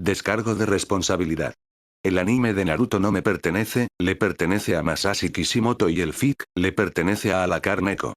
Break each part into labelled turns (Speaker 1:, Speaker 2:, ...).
Speaker 1: Descargo de responsabilidad. El anime de Naruto no me pertenece, le pertenece a Masashi Kishimoto y el fic, le pertenece a Alakar Neko.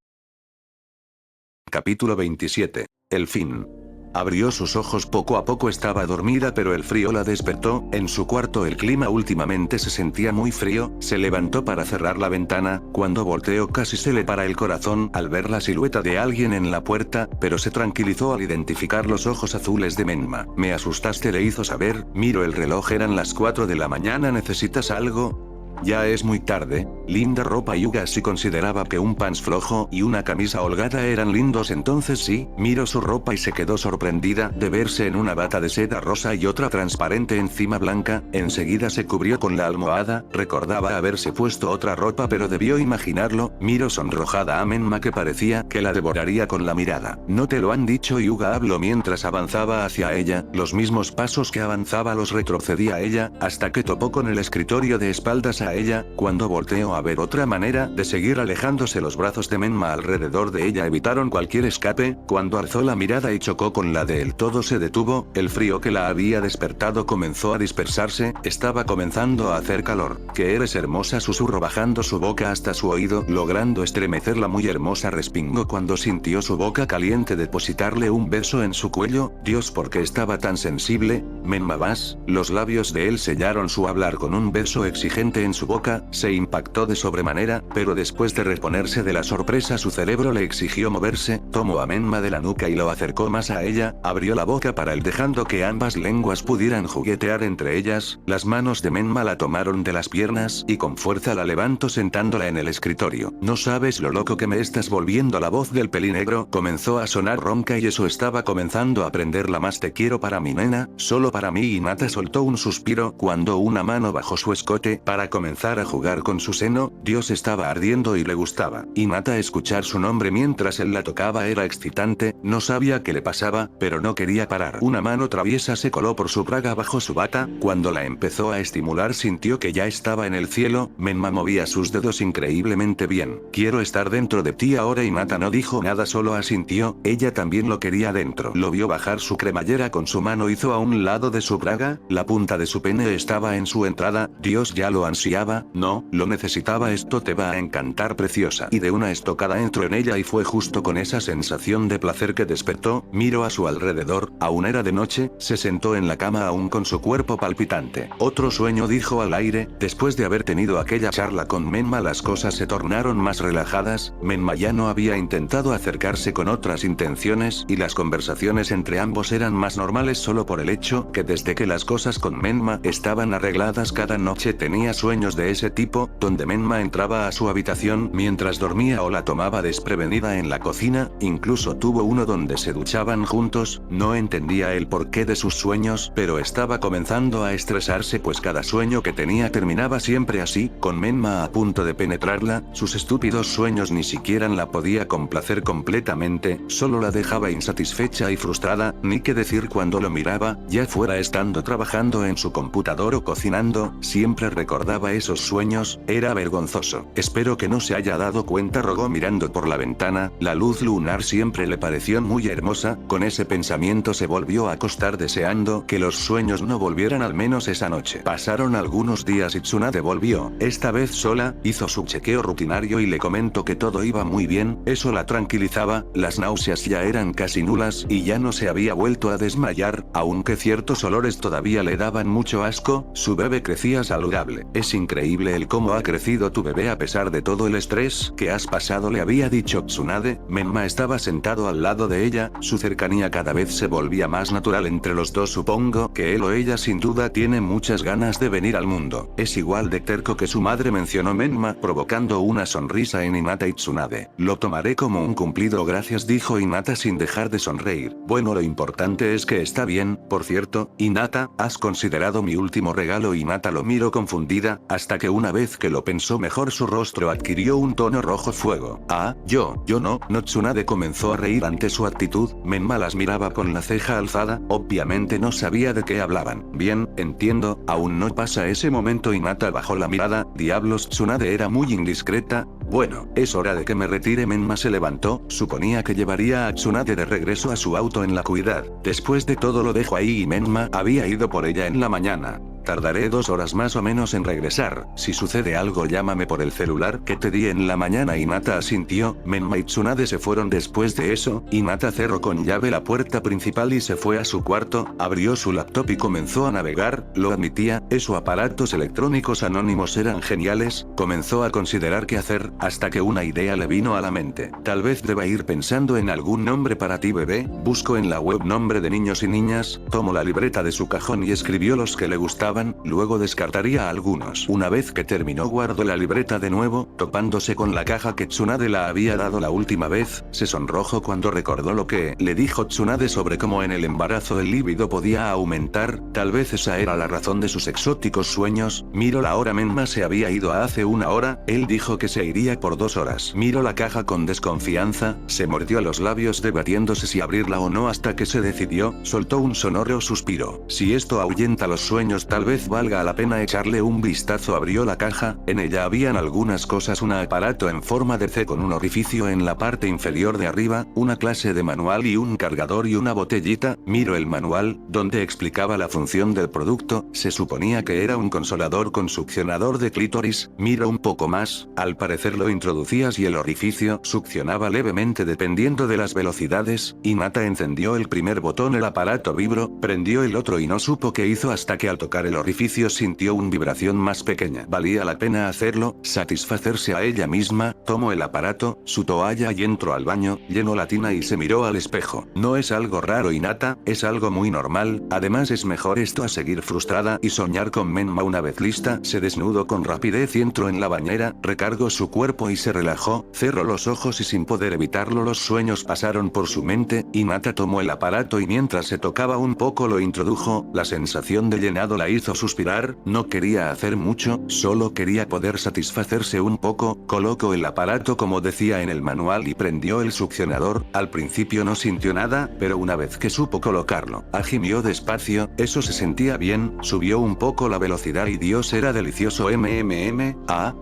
Speaker 1: Capítulo 27. El fin. Abrió sus ojos poco a poco, estaba dormida pero el frío la despertó. En su cuarto el clima últimamente se sentía muy frío, se levantó para cerrar la ventana, cuando volteó casi se le para el corazón al ver la silueta de alguien en la puerta, pero se tranquilizó al identificar los ojos azules de Menma. Me asustaste, le hizo saber. Miró el reloj, eran las 4 de la mañana. ¿Necesitas algo? Ya es muy tarde. Linda ropa. Yuga si consideraba que un pants flojo y una camisa holgada eran lindos, entonces sí. Miró su ropa y se quedó sorprendida de verse en una bata de seda rosa y otra transparente encima blanca. Enseguida se cubrió con la almohada. Recordaba haberse puesto otra ropa pero debió imaginarlo. Miró sonrojada a Menma que parecía que la devoraría con la mirada. ¿No te lo han dicho? Yuga habló mientras avanzaba hacia ella. Los mismos pasos que avanzaba los retrocedía ella, hasta que topó con el escritorio de espaldas a ella. Cuando volteó a ver otra manera de seguir alejándose, los brazos de Menma alrededor de ella evitaron cualquier escape. Cuando alzó la mirada y chocó con la de él, todo se detuvo. El frío que la había despertado comenzó a dispersarse. Estaba comenzando a hacer calor. Que eres hermosa, susurró bajando su boca hasta su oído, logrando estremecerla. Muy hermosa, respingó cuando sintió su boca caliente depositarle un beso en su cuello. Dios, ¿por qué estaba tan sensible? Menma, vas. Los labios de él sellaron su hablar con un beso exigente en su boca. Se impactó de sobremanera, pero después de reponerse de la sorpresa su cerebro le exigió moverse. Tomó a Menma de la nuca y lo acercó más a ella, abrió la boca para él dejando que ambas lenguas pudieran juguetear entre ellas. Las manos de Menma la tomaron de las piernas y con fuerza la levantó sentándola en el escritorio. No sabes lo loco que me estás volviendo. La voz del pelinegro comenzó a sonar ronca y eso estaba comenzando a prenderla más. Te quiero para mi nena, solo para mí. Hinata soltó un suspiro cuando una mano bajó su escote para comenzar a jugar con su seno. Dios, estaba ardiendo y le gustaba. Hinata, escuchar su nombre mientras él la tocaba era excitante. No sabía qué le pasaba, pero no quería parar. Una mano traviesa se coló por su braga bajo su bata. Cuando la empezó a estimular sintió que ya estaba en el cielo. Menma movía sus dedos increíblemente bien. Quiero estar dentro de ti ahora. Hinata no dijo nada, solo asintió. Ella también lo quería dentro. Lo vio bajar su cremallera con su mano, hizo a un lado de su braga. La punta de su pene estaba en su entrada. Dios, ya lo ansiaba. No, lo necesitaba. Esto te va a encantar, preciosa. Y de una estocada entró en ella y fue justo con esa sensación de placer que despertó. Miró a su alrededor, aún era de noche, se sentó en la cama aún con su cuerpo palpitante. Otro sueño, dijo al aire. Después de haber tenido aquella charla con Menma las cosas se tornaron más relajadas. Menma ya no había intentado acercarse con otras intenciones y las conversaciones entre ambos eran más normales solo por el hecho que desde que las cosas con Menma estaban arregladas cada noche tenía sueños de ese tipo, donde Menma entraba a su habitación mientras dormía o la tomaba desprevenida en la cocina. Incluso tuvo uno donde se duchaban juntos. No entendía el porqué de sus sueños, pero estaba comenzando a estresarse pues cada sueño que tenía terminaba siempre así, con Menma a punto de penetrarla. Sus estúpidos sueños ni siquiera la podía complacer completamente, solo la dejaba insatisfecha y frustrada. Ni qué decir cuando lo miraba, ya fuera estando trabajando en su computador o cocinando, siempre recordaba esos sueños. Era vergonzoso. Espero que no se haya dado cuenta, rogó mirando por la ventana. La luz lunar siempre le pareció muy hermosa. Con ese pensamiento se volvió a acostar deseando que los sueños no volvieran al menos esa noche. Pasaron algunos días y Tsunade volvió, esta vez sola, hizo su chequeo rutinario y le comentó que todo iba muy bien. Eso la tranquilizaba, las náuseas ya eran casi nulas y ya no se había vuelto a desmayar, aunque ciertos olores todavía le daban mucho asco. Su bebé crecía saludable. Es increíble el cómo ha crecido tu bebé a pesar de todo el estrés que has pasado, le había dicho Tsunade. Menma estaba sentado al lado de ella, su cercanía cada vez se volvía más natural entre los dos. Supongo que él o ella sin duda tiene muchas ganas de venir al mundo. Es igual de terco que su madre, mencionó Menma, provocando una sonrisa en Hinata y Tsunade. Lo tomaré como un cumplido, gracias, dijo Hinata sin dejar de sonreír. Bueno, lo importante es que está bien. Por cierto, Hinata, ¿has considerado mi último regalo? Hinata lo miró confundida, hasta que una vez que lo pensó pensó mejor su rostro adquirió un tono rojo fuego. Ah, yo no, Tsunade comenzó a reír ante su actitud, Menma las miraba con la ceja alzada, obviamente no sabía de qué hablaban. Bien, entiendo, aún no pasa ese momento. Hinata bajó la mirada, diablos, Tsunade era muy indiscreta. Bueno, es hora de que me retire. Menma se levantó, suponía que llevaría a Tsunade de regreso a su auto en la cuidad. Después de todo lo dejo ahí y Menma había ido por ella en la mañana. Tardaré 2 horas más o menos en regresar, si sucede algo llámame por el celular que te di en la mañana. Hinata asintió, Menma y Tsunade se fueron después de eso, Hinata cerró con llave la puerta principal y se fue a su cuarto, abrió su laptop y comenzó a navegar, lo admitía, esos aparatos electrónicos anónimos eran geniales, comenzó a considerar qué hacer, hasta que una idea le vino a la mente. Tal vez deba ir pensando en algún nombre para ti bebé, buscó en la web nombre de niños y niñas, tomó la libreta de su cajón y escribió los que le gustaban. Luego descartaría a algunos. Una vez que terminó guardó la libreta de nuevo, topándose con la caja que Tsunade la había dado la última vez, se sonrojó cuando recordó lo que le dijo Tsunade sobre cómo en el embarazo el líbido podía aumentar, tal vez esa era la razón de sus exóticos sueños. Miró la hora. Menma se había ido hace 1 hora, él dijo que se iría por 2 horas. Miró la caja con desconfianza, se mordió los labios debatiéndose si abrirla o no hasta que se decidió, soltó un sonoro suspiro. Si esto ahuyenta los sueños tal vez valga la pena echarle un vistazo. Abrió la caja, en ella habían algunas cosas, un aparato en forma de C con un orificio en la parte inferior de arriba, una clase de manual y un cargador y una botellita. Miró el manual, donde explicaba la función del producto, se suponía que era un consolador con succionador de clítoris. Miró un poco más, al parecer lo introducías y el orificio succionaba levemente dependiendo de las velocidades. Hinata encendió el primer botón, el aparato vibró, prendió el otro y no supo qué hizo hasta que al tocar el orificio sintió una vibración más pequeña. Valía la pena hacerlo, satisfacerse a ella misma. Tomó el aparato, su toalla y entró al baño, llenó la tina y se miró al espejo. No es algo raro Hinata, es algo muy normal, además es mejor esto a seguir frustrada y soñar con Menma. Una vez lista, se desnudó con rapidez y entró en la bañera, recargó su cuerpo y se relajó, cerró los ojos y sin poder evitarlo los sueños pasaron por su mente. Hinata tomó el aparato y mientras se tocaba un poco lo introdujo, la sensación de llenado la hizo suspirar, no quería hacer mucho, solo quería poder satisfacerse un poco. Colocó el aparato como decía en el manual y prendió el succionador. Al principio no sintió nada, pero una vez que supo colocarlo, gimió despacio, eso se sentía bien, subió un poco la velocidad y Dios era delicioso.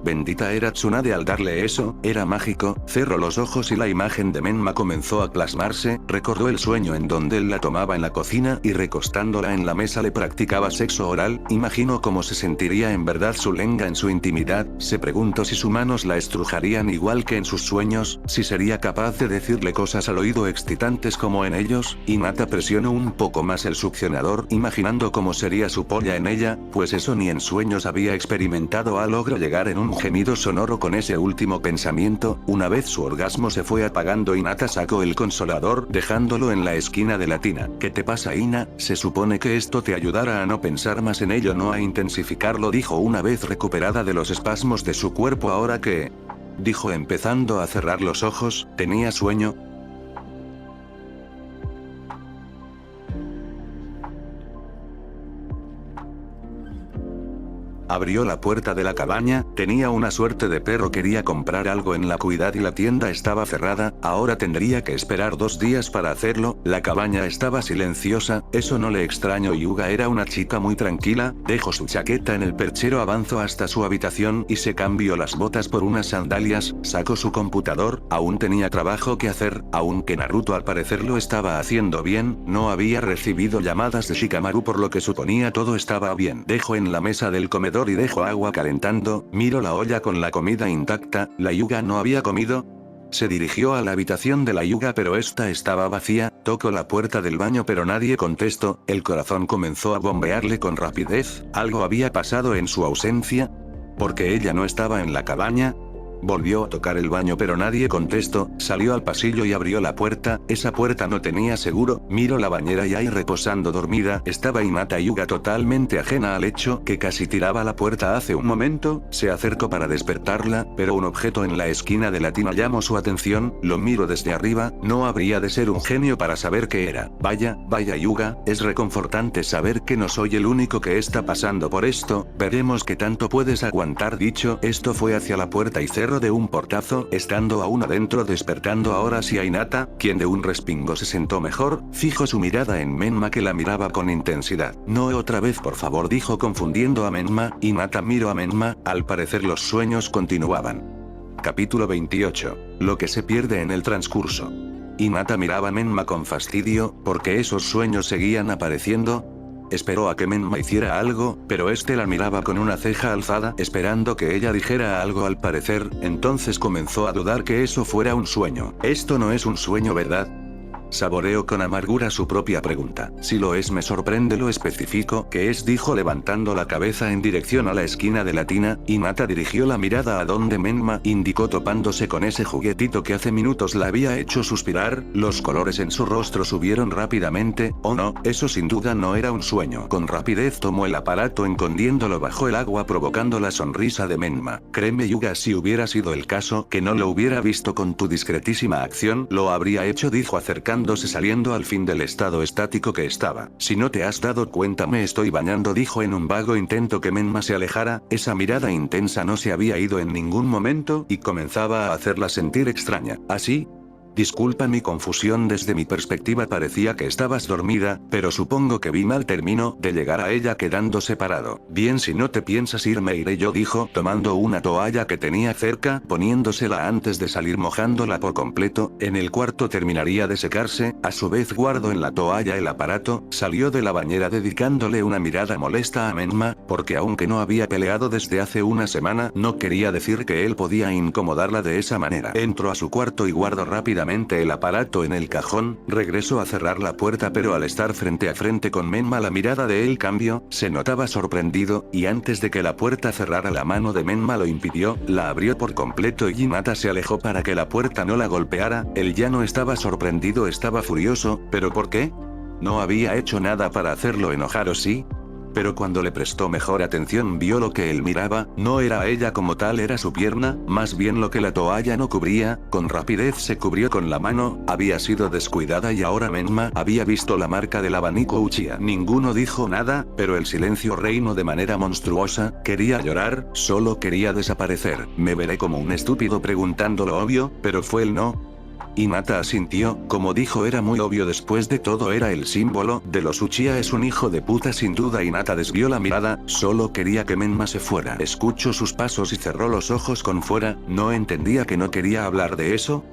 Speaker 1: Bendita era Tsunade al darle eso, era mágico. Cerró los ojos y la imagen de Menma comenzó a plasmarse, recordó el sueño en donde él la tomaba en la cocina y recostándola en la mesa le practicaba sexo oral. Imaginó cómo se sentiría en verdad su lengua en su intimidad, se preguntó si sus manos la estrujarían igual que en sus sueños, si sería capaz de decirle cosas al oído excitantes como en ellos. Hinata presionó un poco más el succionador imaginando cómo sería su polla en ella, pues eso ni en sueños había experimentado. Logró llegar en un gemido sonoro con ese último pensamiento. Una vez su orgasmo se fue apagando Hinata sacó el consolador dejándolo en la esquina de la tina. ¿Qué te pasa Hina? Se supone que esto te ayudará a no pensar más en ello, no a intensificarlo, dijo una vez recuperada de los espasmos de su cuerpo. ¿Ahora qué? Dijo empezando a cerrar los ojos. ¿Tenía sueño? Abrió la puerta de la cabaña, tenía una suerte de perro, quería comprar algo en la cuidad y la tienda estaba cerrada, ahora tendría que esperar 2 días para hacerlo. La cabaña estaba silenciosa, eso no le extrañó. Yuga era una chica muy tranquila, dejó su chaqueta en el perchero, avanzó hasta su habitación y se cambió las botas por unas sandalias, sacó su computador, aún tenía trabajo que hacer, aunque Naruto al parecer lo estaba haciendo bien, no había recibido llamadas de Shikamaru por lo que suponía todo estaba bien. Dejó en la mesa del comedor y dejó agua calentando, miró la olla con la comida intacta, la Yuga no había comido. Se dirigió a la habitación de la Yuga pero esta estaba vacía, tocó la puerta del baño pero nadie contestó, el corazón comenzó a bombearle con rapidez, algo había pasado en su ausencia. ¿Por qué ella no estaba en la cabaña? Volvió a tocar el baño pero nadie contestó, salió al pasillo y abrió la puerta, esa puerta no tenía seguro, miró la bañera y ahí reposando dormida estaba Hinata Hyuga totalmente ajena al hecho que casi tiraba la puerta hace un momento, se acercó para despertarla, pero un objeto en la esquina de la tina llamó su atención, lo miro desde arriba, no habría de ser un genio para saber qué era. Vaya Hyuga, es reconfortante saber que no soy el único que está pasando por esto, veremos qué tanto puedes aguantar. Dicho esto fue hacia la puerta y cerró de un portazo, estando aún adentro despertando ahora sí a Hinata, quien de un respingo se sentó mejor, fijó su mirada en Menma que la miraba con intensidad. No otra vez por favor, dijo confundiendo a Menma. Hinata miró a Menma, al parecer los sueños continuaban. Capítulo 28. Lo que se pierde en el transcurso. Hinata miraba a Menma con fastidio, porque esos sueños seguían apareciendo. Esperó a que Menma hiciera algo, pero este la miraba con una ceja alzada, esperando que ella dijera algo al parecer, entonces comenzó a dudar que eso fuera un sueño. Esto no es un sueño, ¿verdad? Saboreó con amargura su propia pregunta. Si lo es, me sorprende lo específico que es, dijo levantando la cabeza en dirección a la esquina de la tina. Hinata dirigió la mirada a donde Menma indicó topándose con ese juguetito que hace minutos la había hecho suspirar, los colores en su rostro subieron rápidamente. Oh no, eso sin duda no era un sueño. Con rapidez tomó el aparato escondiéndolo bajo el agua provocando la sonrisa de Menma. Créeme Hyuga, si hubiera sido el caso que no lo hubiera visto con tu discretísima acción, lo habría hecho, dijo acercándose saliendo al fin del estado estático que estaba. Si no te has dado cuenta me estoy bañando, dijo en un vago intento que Menma se alejara, esa mirada intensa no se había ido en ningún momento y comenzaba a hacerla sentir extraña. ¿Así? Disculpa mi confusión, desde mi perspectiva parecía que estabas dormida, pero supongo que vi mal. Terminó de llegar a ella quedándose parado. Bien, si no te piensas ir me iré yo, dijo tomando una toalla que tenía cerca, poniéndosela antes de salir mojándola por completo, en el cuarto terminaría de secarse, a su vez guardó en la toalla el aparato, salió de la bañera dedicándole una mirada molesta a Menma, porque aunque no había peleado desde hace una semana, no quería decir que él podía incomodarla de esa manera. Entró a su cuarto y guardó rápidamente el aparato en el cajón, regresó a cerrar la puerta pero al estar frente a frente con Menma la mirada de él cambió, se notaba sorprendido, y antes de que la puerta cerrara la mano de Menma lo impidió, la abrió por completo y Hinata se alejó para que la puerta no la golpeara. Él ya no estaba sorprendido, estaba furioso, ¿pero por qué? No había hecho nada para hacerlo enojar, ¿o sí? Pero cuando le prestó mejor atención vio lo que él miraba, no era a ella como tal, era su pierna, más bien lo que la toalla no cubría, con rapidez se cubrió con la mano, había sido descuidada y ahora Menma había visto la marca del abanico Uchiha. Ninguno dijo nada, pero el silencio reinó de manera monstruosa, quería llorar, solo quería desaparecer. Me veré como un estúpido preguntando lo obvio, pero fue el no. Hinata asintió, como dijo era muy obvio, después de todo era el símbolo de los Uchiha, es un hijo de puta sin duda. Hinata desvió la mirada, solo quería que Menma se fuera. Escuchó sus pasos y cerró los ojos con fuera, no entendía que no quería hablar de eso,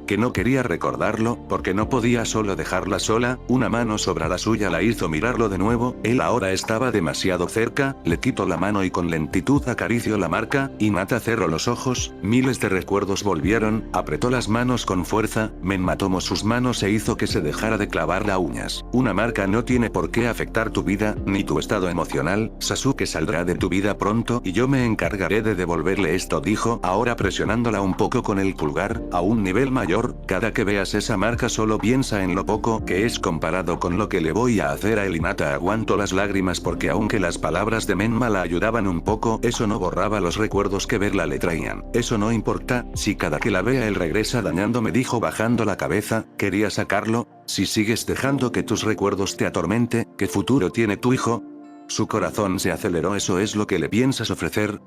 Speaker 1: que no quería recordarlo, porque no podía solo dejarla sola. Una mano sobre la suya la hizo mirarlo de nuevo, él ahora estaba demasiado cerca, le quitó la mano y con lentitud acarició la marca. Hinata cerró los ojos, miles de recuerdos volvieron, apretó las manos con fuerza, Menma tomó sus manos e hizo que se dejara de clavar las uñas. Una marca no tiene por qué afectar tu vida, ni tu estado emocional, Sasuke saldrá de tu vida pronto y yo me encargaré de devolverle esto, dijo, ahora presionándola un poco con el pulgar, a un nivel mayor. Cada que veas esa marca solo piensa en lo poco que es comparado con lo que le voy a hacer a él. Hinata aguantó las lágrimas porque aunque las palabras de Menma la ayudaban un poco, eso no borraba los recuerdos que verla le traían. Eso no importa, si cada que la vea él regresa dañándome, dijo bajando la cabeza, quería sacarlo. Si sigues dejando que tus recuerdos te atormente, ¿qué futuro tiene tu hijo? Su corazón se aceleró. ¿Eso es lo que le piensas ofrecer?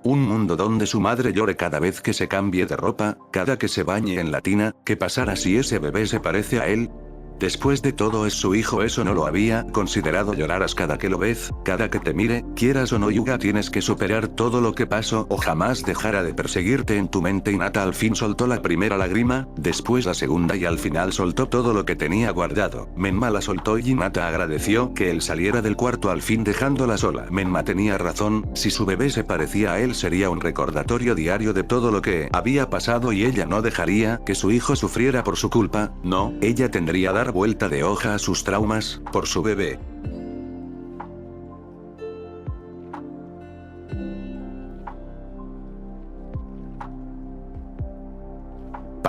Speaker 1: Un mundo donde su madre llore cada vez que se cambie de ropa, cada que se bañe en la tina. ¿Qué pasará si ese bebé se parece a él? Después de todo es su hijo, eso no lo había considerado. Llorarás cada que lo ves, cada que te mire, quieras o no Hyuga, tienes que superar todo lo que pasó o jamás dejará de perseguirte en tu mente. Hinata al fin soltó la primera lágrima, después la segunda y al final soltó todo lo que tenía guardado. Menma la soltó y Hinata agradeció que él saliera del cuarto al fin dejándola sola. Menma tenía razón, si su bebé se parecía a él sería un recordatorio diario de todo lo que había pasado y ella no dejaría que su hijo sufriera por su culpa, no, ella tendría que dar vuelta de hoja a sus traumas, por su bebé.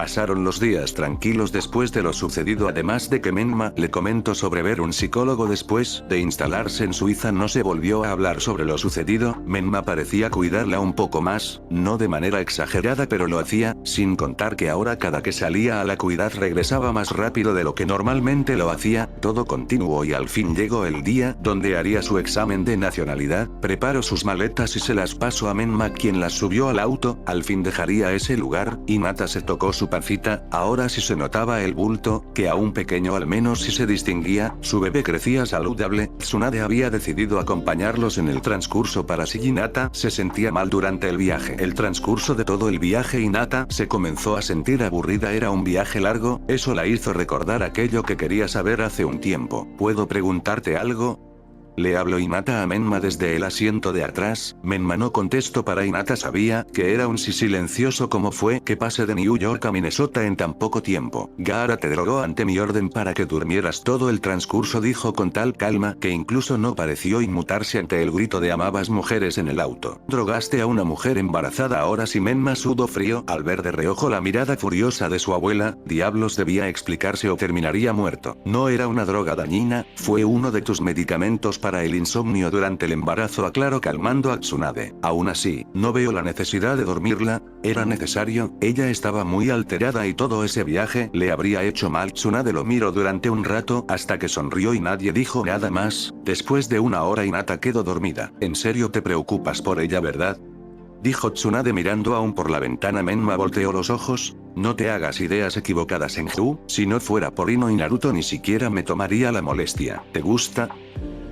Speaker 1: Pasaron los días tranquilos después de lo sucedido, además de que Menma le comentó sobre ver un psicólogo. Después de instalarse en Suiza no se volvió a hablar sobre lo sucedido. Menma parecía cuidarla un poco más, no de manera exagerada, pero lo hacía, sin contar que ahora cada que salía a la cuidad regresaba más rápido de lo que normalmente lo hacía. Todo continuó y al fin llegó el día donde haría su examen de nacionalidad. Preparó sus maletas y se las pasó a Menma, quien las subió al auto. Al fin dejaría ese lugar. Hinata se tocó su pancita, ahora sí se notaba el bulto, que aún pequeño al menos sí se distinguía. Su bebé crecía saludable. Tsunade había decidido acompañarlos en el transcurso para si Hinata se sentía mal durante el viaje. El transcurso de todo el viaje Hinata se comenzó a sentir aburrida. Era un viaje largo, eso la hizo recordar aquello que quería saber hace un tiempo. ¿Puedo preguntarte algo? Le habló Hinata a Menma desde el asiento de atrás. Menma no contestó. Para Hinata sabía que era un sí silencioso. ¿Cómo fue que pasé de New York a Minnesota en tan poco tiempo? Gaara te drogó ante mi orden para que durmieras todo el transcurso, dijo con tal calma que incluso no pareció inmutarse ante el grito de amabas mujeres en el auto. Drogaste a una mujer embarazada. Ahora sí. Menma sudó frío al ver de reojo la mirada furiosa de su abuela. Diablos, debía explicarse o terminaría muerto. No era una droga dañina, fue uno de tus medicamentos para el insomnio durante el embarazo, aclaró calmando a Tsunade. Aún así, no veo la necesidad de dormirla. ¿Era necesario? Ella estaba muy alterada y todo ese viaje le habría hecho mal. Tsunade lo miró durante un rato hasta que sonrió y nadie dijo nada más. Después de una hora Hinata quedó dormida. ¿En serio te preocupas por ella, verdad?, dijo Tsunade mirando aún por la ventana. Menma volteó los ojos. No te hagas ideas equivocadas, Senju. Si no fuera por Ino y Naruto ni siquiera me tomaría la molestia. ¿Te gusta?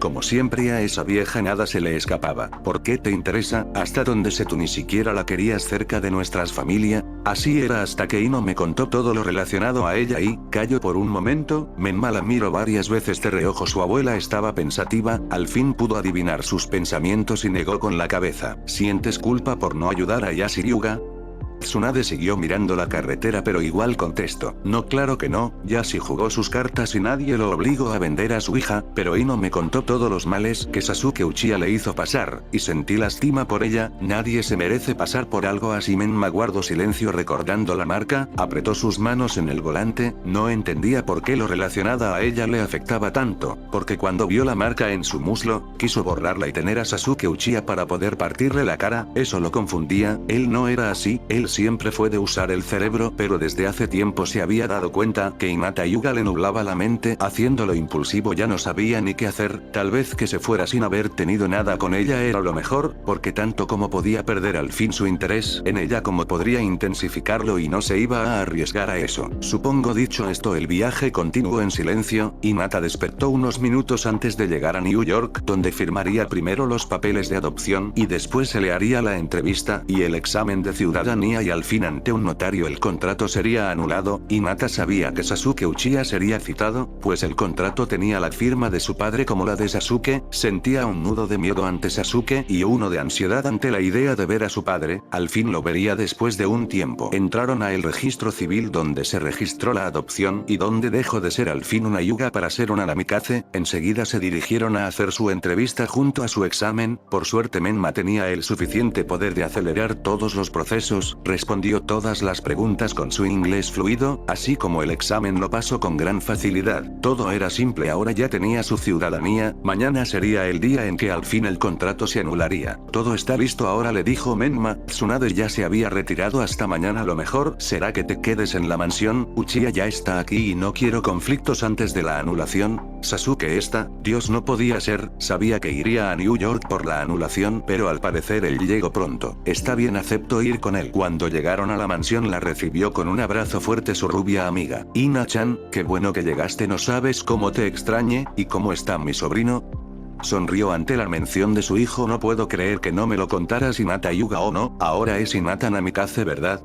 Speaker 1: Como siempre a esa vieja nada se le escapaba. ¿Por qué te interesa? Hasta donde sé tú ni siquiera la querías cerca de nuestras familias. Así era hasta que Ino me contó todo lo relacionado a ella y, cayó por un momento. Menma la miró varias veces de reojo. Su abuela estaba pensativa, al fin pudo adivinar sus pensamientos y negó con la cabeza. ¿Sientes culpa por no ayudar a Yashiryuga? Tsunade siguió mirando la carretera pero igual contestó. No, claro que no. Yashi jugó sus cartas y nadie lo obligó a vender a su hija, pero Ino me contó todos los males que Sasuke Uchiha le hizo pasar, y sentí lástima por ella. Nadie se merece pasar por algo así. Menma guardó silencio recordando la marca, apretó sus manos en el volante. No entendía por qué lo relacionada a ella le afectaba tanto, porque cuando vio la marca en su muslo, quiso borrarla y tener a Sasuke Uchiha para poder partirle la cara. Eso lo confundía. Él no era así, él siempre fue de usar el cerebro, pero desde hace tiempo se había dado cuenta que Hinata Hyuga le nublaba la mente, haciéndolo impulsivo. Ya no sabía ni qué hacer. Tal vez que se fuera sin haber tenido nada con ella era lo mejor, porque tanto como podía perder al fin su interés en ella como podría intensificarlo, y no se iba a arriesgar a eso. Supongo. Dicho esto, el viaje continuó en silencio. Hinata despertó unos minutos antes de llegar a New York, donde firmaría primero los papeles de adopción y después se le haría la entrevista y el examen de ciudadanía, y al fin ante un notario el contrato sería anulado. Hinata sabía que Sasuke Uchiha sería citado, pues el contrato tenía la firma de su padre como la de Sasuke. Sentía un nudo de miedo ante Sasuke y uno de ansiedad ante la idea de ver a su padre. Al fin lo vería después de un tiempo. Entraron a el registro civil donde se registró la adopción y donde dejó de ser al fin una Hyuga para ser una Namikaze. Enseguida se dirigieron a hacer su entrevista junto a su examen. Por suerte Menma tenía el suficiente poder de acelerar todos los procesos. Respondió todas las preguntas con su inglés fluido, así como el examen lo pasó con gran facilidad. Todo era simple. Ahora ya tenía su ciudadanía. Mañana sería el día en que al fin el contrato se anularía. Todo está listo ahora, le dijo Menma. Tsunade ya se había retirado. Hasta mañana. Lo mejor será que te quedes en la mansión. Uchiha ya está aquí y no quiero conflictos antes de la anulación. Sasuke está. Dios, no podía ser. Sabía que iría a New York por la anulación, pero al parecer él llegó pronto. Está bien, acepto ir con él. Cuando llegaron a la mansión la recibió con un abrazo fuerte su rubia amiga. Ina-chan, qué bueno que llegaste. No sabes cómo te extrañé. ¿Y cómo está mi sobrino? Sonrió ante la mención de su hijo. No puedo creer que no me lo contaras. Hinata Hyuga, ¿o no? Ahora es Hinata Namikaze, ¿verdad?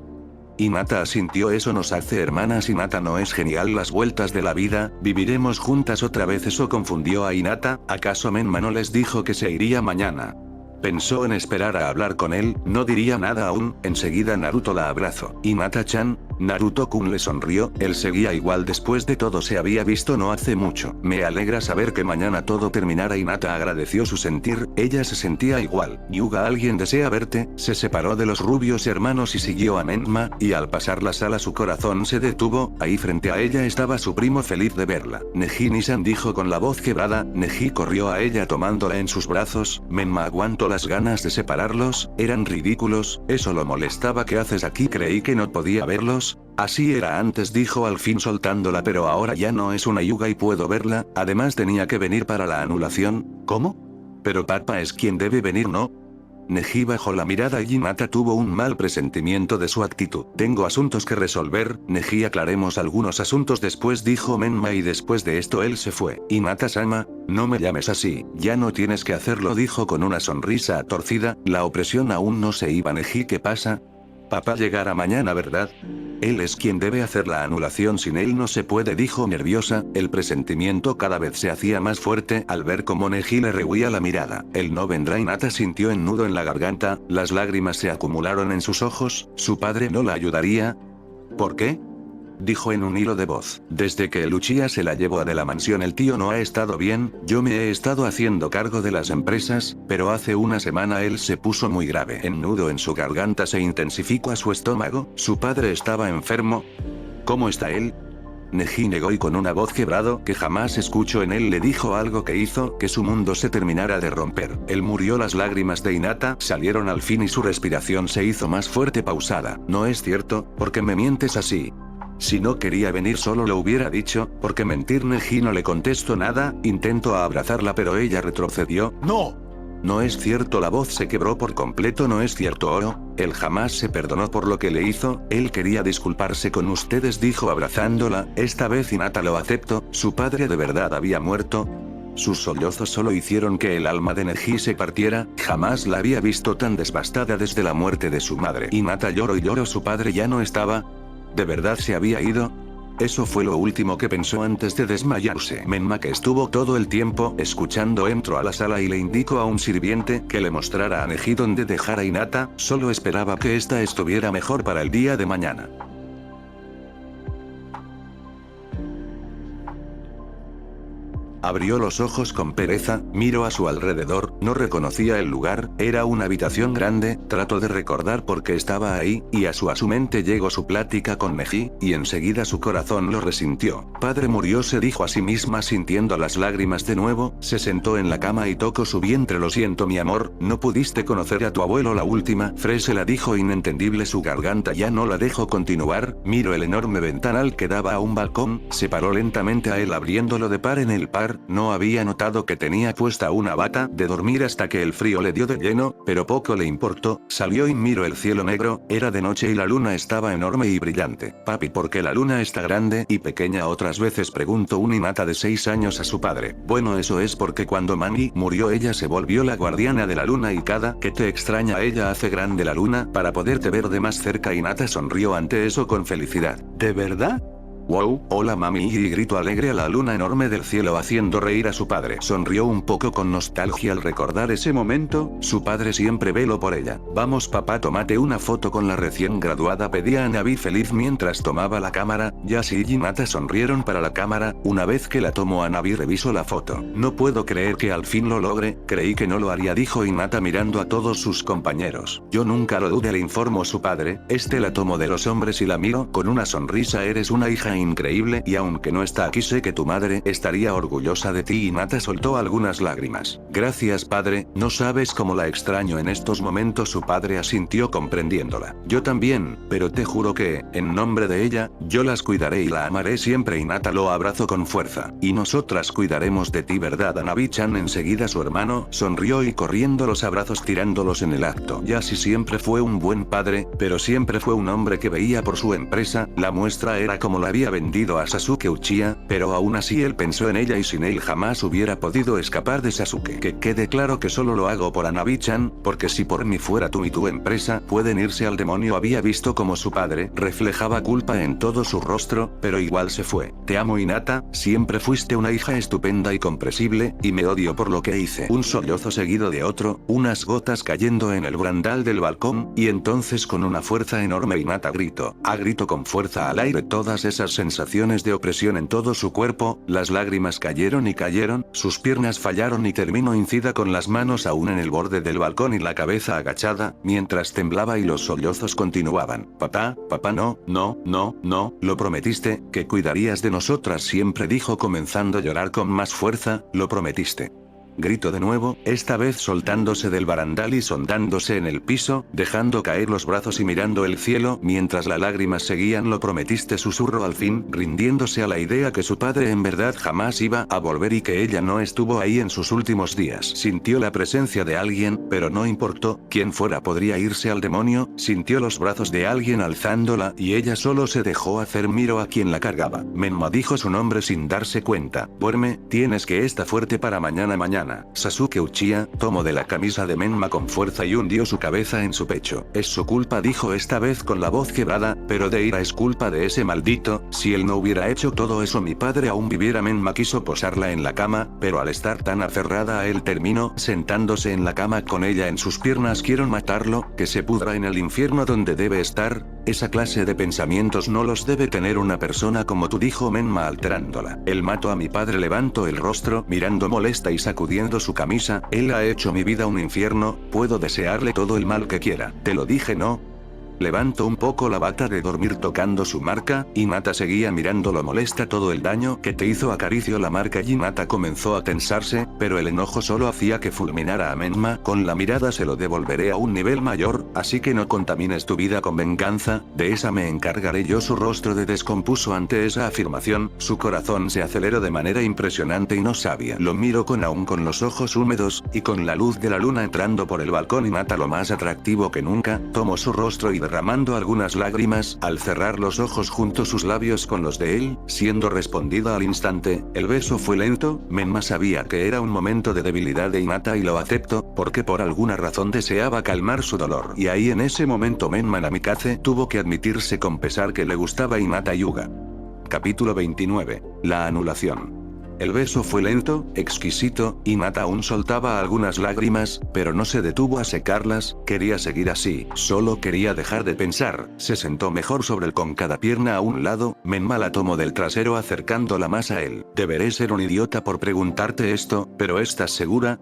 Speaker 1: Hinata asintió. Eso nos hace hermanas. Hinata, ¿no es genial las vueltas de la vida? Viviremos juntas otra vez. Eso confundió a Hinata. ¿Acaso Menma no les dijo que se iría mañana? Pensó en esperar a hablar con él. No diría nada aún. Enseguida Naruto la abrazó. Hinata-chan, Naruto-kun le sonrió, él seguía igual después de todo se había visto no hace mucho. Me alegra saber que mañana todo terminará. Hinata agradeció su sentir, ella se sentía igual. Hyuga, alguien desea verte. Se separó de los rubios hermanos y siguió a Menma, y al pasar la sala su corazón se detuvo, ahí frente a ella estaba su primo feliz de verla. Neji-san dijo con la voz quebrada. Neji corrió a ella tomándola en sus brazos. Menma aguantó las ganas de separarlos, eran ridículos, eso lo molestaba. ¿Qué haces aquí? Creí que no podía verlos. Así era antes, dijo al fin soltándola, pero ahora ya no es una Hyuga y puedo verla, además tenía que venir para la anulación. ¿Cómo? Pero papá es quien debe venir, ¿no? Neji bajó la mirada y Hinata tuvo un mal presentimiento de su actitud. Tengo asuntos que resolver, Neji, aclaremos algunos asuntos después, dijo Menma, y después de esto él se fue. Hinata-sama, no me llames así, ya no tienes que hacerlo, dijo con una sonrisa torcida, la opresión aún no se iba. Neji, ¿qué pasa? Papá llegará mañana, ¿verdad? Él es quien debe hacer la anulación, sin él no se puede, dijo nerviosa, el presentimiento cada vez se hacía más fuerte al ver cómo Neji le rehuía la mirada. Él no vendrá. Hinata sintió un nudo en la garganta, las lágrimas se acumularon en sus ojos, ¿su padre no la ayudaría? ¿Por qué? Dijo en un hilo de voz. Desde que el Uchiha se la llevó de la mansión el tío no ha estado bien, yo me he estado haciendo cargo de las empresas, pero hace una semana él se puso muy grave. El nudo en su garganta se intensificó a su estómago, ¿su padre estaba enfermo? ¿Cómo está él? Neji negó y con una voz quebrado que jamás escuchó en él le dijo algo que hizo que su mundo se terminara de romper. Él murió. Las lágrimas de Hinata salieron al fin y su respiración se hizo más fuerte, pausada. No es cierto, ¿por qué me mientes así? Si no quería venir solo lo hubiera dicho, ¿por qué mentir? Neji no le contestó nada, intentó abrazarla pero ella retrocedió. ¡No! No es cierto, la voz se quebró por completo. No es cierto, Oro, él jamás se perdonó por lo que le hizo, él quería disculparse con ustedes, dijo abrazándola, esta vez Hinata lo aceptó, su padre de verdad había muerto. Sus sollozos solo hicieron que el alma de Neji se partiera, jamás la había visto tan devastada desde la muerte de su madre. Hinata lloró y lloró, su padre ya no estaba. ¿De verdad se había ido? Eso fue lo último que pensó antes de desmayarse. Menma, que estuvo todo el tiempo escuchando, entró a la sala y le indicó a un sirviente que le mostrara a Neji dónde dejar a Hinata, solo esperaba que ésta estuviera mejor para el día de mañana. Abrió los ojos con pereza, miró a su alrededor, no reconocía el lugar, era una habitación grande, trató de recordar por qué estaba ahí, y a su mente llegó su plática con Neji, y enseguida su corazón lo resintió. Padre murió, se dijo a sí misma sintiendo las lágrimas de nuevo, se sentó en la cama y tocó su vientre. Lo siento mi amor, no pudiste conocer a tu abuelo. La última frase la dijo inentendible, su garganta ya no la dejó continuar, miró el enorme ventanal que daba a un balcón, se paró lentamente a él abriéndolo de par en el par. No había notado que tenía puesta una bata de dormir hasta que el frío le dio de lleno, pero poco le importó, salió y miró el cielo negro, era de noche y la luna estaba enorme y brillante. Papi, ¿por qué la luna está grande y pequeña otras veces?, preguntó un Hinata de 6 años a su padre. Bueno, eso es porque cuando mami murió ella se volvió la guardiana de la luna y cada que te extraña ella hace grande la luna para poderte ver de más cerca. Hinata sonrió ante eso con felicidad. ¿De verdad? Wow, hola mami, y gritó alegre a la luna enorme del cielo haciendo reír a su padre. Sonrió un poco con nostalgia al recordar ese momento, su padre siempre veló por ella. Vamos papá, tómate una foto con la recién graduada, pedía a Navi feliz mientras tomaba la cámara. Yashi y Hinata sonrieron para la cámara, una vez que la tomó a Navi revisó la foto. No puedo creer que al fin lo logre, creí que no lo haría, dijo Hinata mirando a todos sus compañeros. Yo nunca lo dudé, le informó su padre, la tomo de los hombres y la miro con una sonrisa, eres una hija increíble y aunque no está aquí sé que tu madre estaría orgullosa de ti. Hinata soltó algunas lágrimas. Gracias padre, no sabes cómo la extraño en estos momentos. Su padre asintió comprendiéndola. Yo también, pero te juro que, en nombre de ella, yo las cuidaré y la amaré siempre. Hinata lo abrazó con fuerza. Y nosotras cuidaremos de ti, ¿verdad Hanabi-chan? Enseguida su hermano sonrió y corriendo los abrazos tirándolos en el acto. Yashi siempre fue un buen padre, pero siempre fue un hombre que veía por su empresa, la muestra era como la había había vendido a Sasuke Uchiha, pero aún así él pensó en ella y sin él jamás hubiera podido escapar de Sasuke. Que quede claro que solo lo hago por Hanabi-chan, porque si por mí fuera tú y tu empresa pueden irse al demonio. Había visto como su padre reflejaba culpa en todo su rostro, pero igual se fue. Te amo Hinata, siempre fuiste una hija estupenda y comprensible, y me odio por lo que hice. Un sollozo seguido de otro, unas gotas cayendo en el barandal del balcón, y entonces con una fuerza enorme Hinata gritó con fuerza al aire todas esas sensaciones de opresión en todo su cuerpo, las lágrimas cayeron y cayeron, sus piernas fallaron y terminó incida con las manos aún en el borde del balcón y la cabeza agachada, mientras temblaba y los sollozos continuaban. Papá, no, lo prometiste, que cuidarías de nosotras siempre, dijo comenzando a llorar con más fuerza, lo prometiste. Gritó de nuevo, esta vez soltándose del barandal y sondándose en el piso, dejando caer los brazos y mirando el cielo mientras las lágrimas seguían. Lo prometiste, susurró al fin, rindiéndose a la idea que su padre en verdad jamás iba a volver y que ella no estuvo ahí en sus últimos días. Sintió la presencia de alguien, pero no importó quién fuera, podría irse al demonio. Sintió los brazos de alguien alzándola y ella solo se dejó hacer. Miró a quien la cargaba. Menma dijo su nombre sin darse cuenta. Duerme, tienes que estar fuerte para mañana. Sasuke Uchiha tomó de la camisa de Menma con fuerza y hundió su cabeza en su pecho. Es su culpa, dijo esta vez con la voz quebrada, pero de ira es culpa de ese maldito. Si él no hubiera hecho todo eso mi padre aún viviera. Menma quiso posarla en la cama, pero al estar tan aferrada a él terminó sentándose en la cama con ella en sus piernas. Quiero matarlo, que se pudra en el infierno donde debe estar. Esa clase de pensamientos no los debe tener una persona como tú, dijo Menma alterándola. Él mató a mi padre. Levantó el rostro mirando molesta y sacudiendo su camisa. Él ha hecho mi vida un infierno, puedo desearle todo el mal que quiera. Te lo dije, ¿no? Levantó un poco la bata de dormir tocando su marca, y Hinata seguía mirándolo molesta. Todo el daño que te hizo. Acarició la marca y Hinata comenzó a tensarse, pero el enojo solo hacía que fulminara a Menma con la mirada. Se lo devolveré a un nivel mayor, así que no contamines tu vida con venganza, de esa me encargaré yo. Su rostro se descompuso ante esa afirmación, su corazón se aceleró de manera impresionante y no sabía. Lo miró aún con los ojos húmedos, y con la luz de la luna entrando por el balcón. Hinata, lo más atractivo que nunca, tomó su rostro y derramando algunas lágrimas, al cerrar los ojos juntó sus labios con los de él, siendo respondida al instante. El beso fue lento. Menma sabía que era un momento de debilidad de Hinata y lo aceptó, porque por alguna razón deseaba calmar su dolor. Y ahí en ese momento Menma Namikaze tuvo que admitirse con pesar que le gustaba Hinata Hyuga. Capítulo 29. La anulación. El beso fue lento, exquisito, y Hinata aún soltaba algunas lágrimas, pero no se detuvo a secarlas. Quería seguir así, solo quería dejar de pensar. Se sentó mejor sobre él con cada pierna a un lado. Menma la tomó del trasero acercándola más a él. Deberé ser un idiota por preguntarte esto, pero ¿estás segura?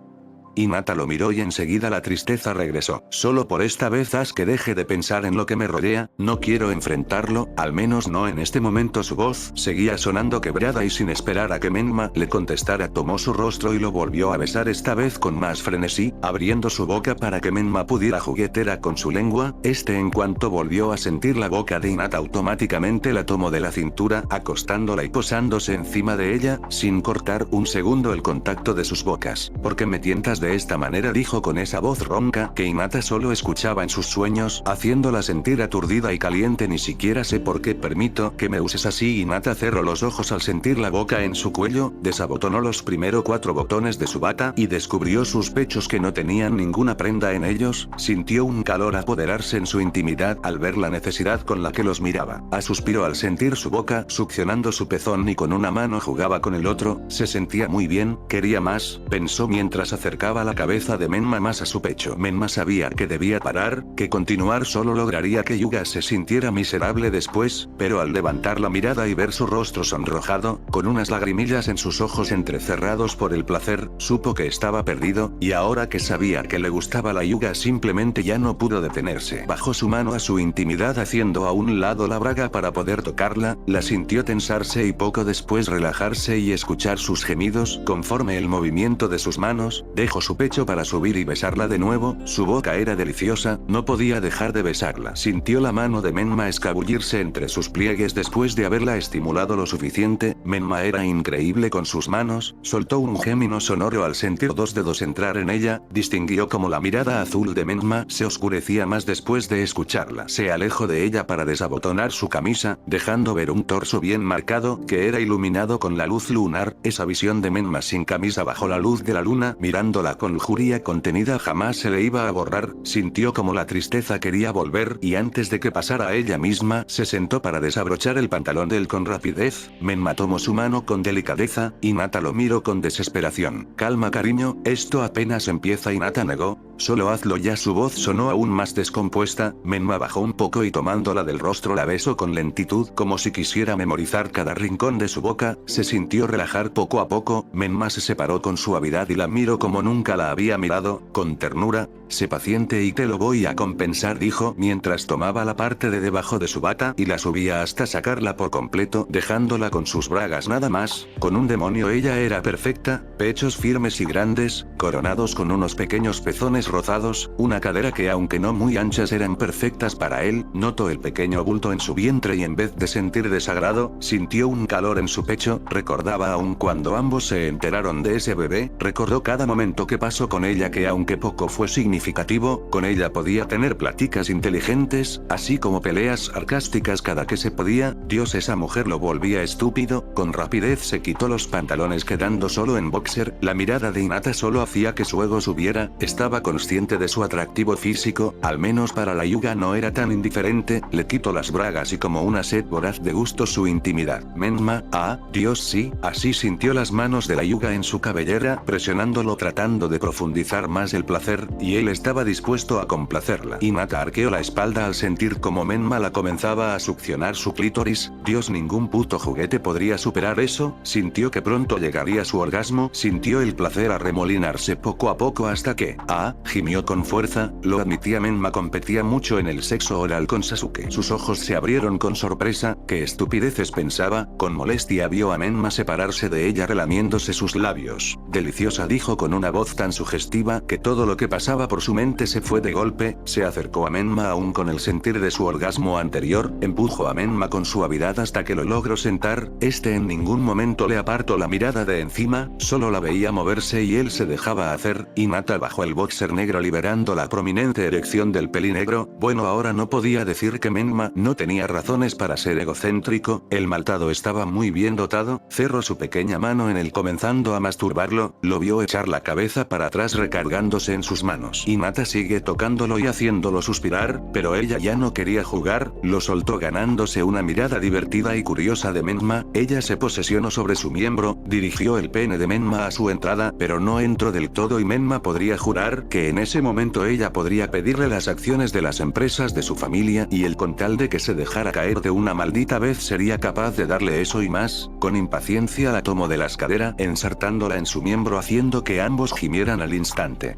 Speaker 1: Hinata lo miró y enseguida la tristeza regresó. Solo por esta vez haz que deje de pensar en lo que me rodea, no quiero enfrentarlo, al menos no en este momento. Su voz seguía sonando quebrada y sin esperar a que Menma le contestara tomó su rostro y lo volvió a besar, esta vez con más frenesí, abriendo su boca para que Menma pudiera juguetera con su lengua. En cuanto volvió a sentir la boca de Hinata automáticamente la tomó de la cintura, acostándola y posándose encima de ella, sin cortar un segundo el contacto de sus bocas. ¿Por qué me tientas de esta manera?, dijo con esa voz ronca que Hinata solo escuchaba en sus sueños, haciéndola sentir aturdida y caliente. Ni siquiera sé por qué permito que me uses así. Hinata cerró los ojos al sentir la boca en su cuello, desabotonó los primeros 4 botones de su bata y descubrió sus pechos que no tenían ninguna prenda en ellos. Sintió un calor apoderarse en su intimidad al ver la necesidad con la que los miraba. Suspiró al sentir su boca succionando su pezón y con una mano jugaba con el otro. Se sentía muy bien, quería más, pensó mientras acercaba la cabeza de Menma más a su pecho. Menma sabía que debía parar, que continuar solo lograría que Hyuga se sintiera miserable después, pero al levantar la mirada y ver su rostro sonrojado, con unas lagrimillas en sus ojos entrecerrados por el placer, supo que estaba perdido, y ahora que sabía que le gustaba la Hyuga simplemente ya no pudo detenerse. Bajó su mano a su intimidad haciendo a un lado la braga para poder tocarla, la sintió tensarse y poco después relajarse y escuchar sus gemidos. Conforme el movimiento de sus manos, dejó su pecho para subir y besarla de nuevo, su boca era deliciosa, no podía dejar de besarla. Sintió la mano de Menma escabullirse entre sus pliegues después de haberla estimulado lo suficiente. Menma era increíble con sus manos, soltó un gémino sonoro al sentir dos dedos entrar en ella, distinguió como la mirada azul de Menma se oscurecía más después de escucharla. Se alejó de ella para desabotonar su camisa, dejando ver un torso bien marcado, que era iluminado con la luz lunar. Esa visión de Menma sin camisa bajo la luz de la luna, mirándola con lujuria contenida jamás se le iba a borrar. Sintió como la tristeza quería volver, y antes de que pasara a ella misma, se sentó para desabrochar el pantalón de él con rapidez. Menma tomó su mano con delicadeza, y Hinata lo miró con desesperación. Calma cariño, esto apenas empieza. Hinata negó. Solo hazlo ya. Su voz sonó aún más descompuesta. Menma bajó un poco y tomándola del rostro la besó con lentitud como si quisiera memorizar cada rincón de su boca. Se sintió relajar poco a poco. Menma se separó con suavidad y la miró como nunca la había mirado, con ternura. Sé paciente y te lo voy a compensar, dijo mientras tomaba la parte de debajo de su bata y la subía hasta sacarla por completo, dejándola con sus bragas nada más. Con un demonio ella era perfecta, pechos firmes y grandes, coronados con unos pequeños pezones rozados, una cadera que aunque no muy anchas eran perfectas para él. Notó el pequeño bulto en su vientre y en vez de sentir desagrado, sintió un calor en su pecho. Recordaba aún cuando ambos se enteraron de ese bebé, recordó cada momento que pasó con ella, que aunque poco fue significativo, con ella podía tener pláticas inteligentes, así como peleas sarcásticas cada que se podía. Dios, esa mujer lo volvía estúpido. Con rapidez se quitó los pantalones quedando solo en boxer. La mirada de Hinata solo hacía que su ego subiera. Estaba consciente de su atractivo físico, al menos para la Hyuga no era tan indiferente. Le quitó las bragas y como una sed voraz de gusto su intimidad. Menma, ah, Dios sí, así sintió las manos de la Hyuga en su cabellera, presionándolo tratando de profundizar más el placer, y él estaba dispuesto a complacerla. Hinata arqueó la espalda al sentir como Menma la comenzaba a succionar su clítoris. Dios, ningún puto juguete podría superar eso. Sintió que pronto llegaría su orgasmo, sintió el placer arremolinarse poco a poco hasta que, gimió con fuerza. Lo admitía, Menma competía mucho en el sexo oral con Sasuke. Sus ojos se abrieron con sorpresa. ¿Qué estupideces pensaba? Con molestia vio a Menma separarse de ella relamiéndose sus labios. Deliciosa, dijo con una voz tan sugestiva que todo lo que pasaba por su mente se fue de golpe. Se acercó a Menma aún con el sentir de su orgasmo anterior, empujó a Menma con suavidad hasta que lo logró sentar. Este en ningún momento le apartó la mirada de encima, solo la veía moverse y él se dejaba hacer. Hinata bajó el boxer negro liberando la prominente erección del pelinegro. Bueno, ahora no podía decir que Menma no tenía razones para ser egocéntrico. El maltado estaba muy bien dotado. Cerró su pequeña mano en él comenzando a masturbarlo. Lo vio echar la cabeza para atrás recargándose en sus manos. Hinata sigue tocándolo y haciéndolo suspirar, pero ella ya no quería jugar. Lo soltó ganándose una mirada divertida y curiosa de Menma. Ella se posesionó sobre su miembro, dirigió el pene de Menma a su entrada, pero no entró del todo y Menma podría jurar que en ese momento ella podría pedirle las acciones de las empresas de su familia y él con tal de que se dejara caer de una maldita vez sería capaz de darle eso y más. Con impaciencia la tomó de la escalera, ensartándola en su miembro haciendo que ambos gimieran al instante.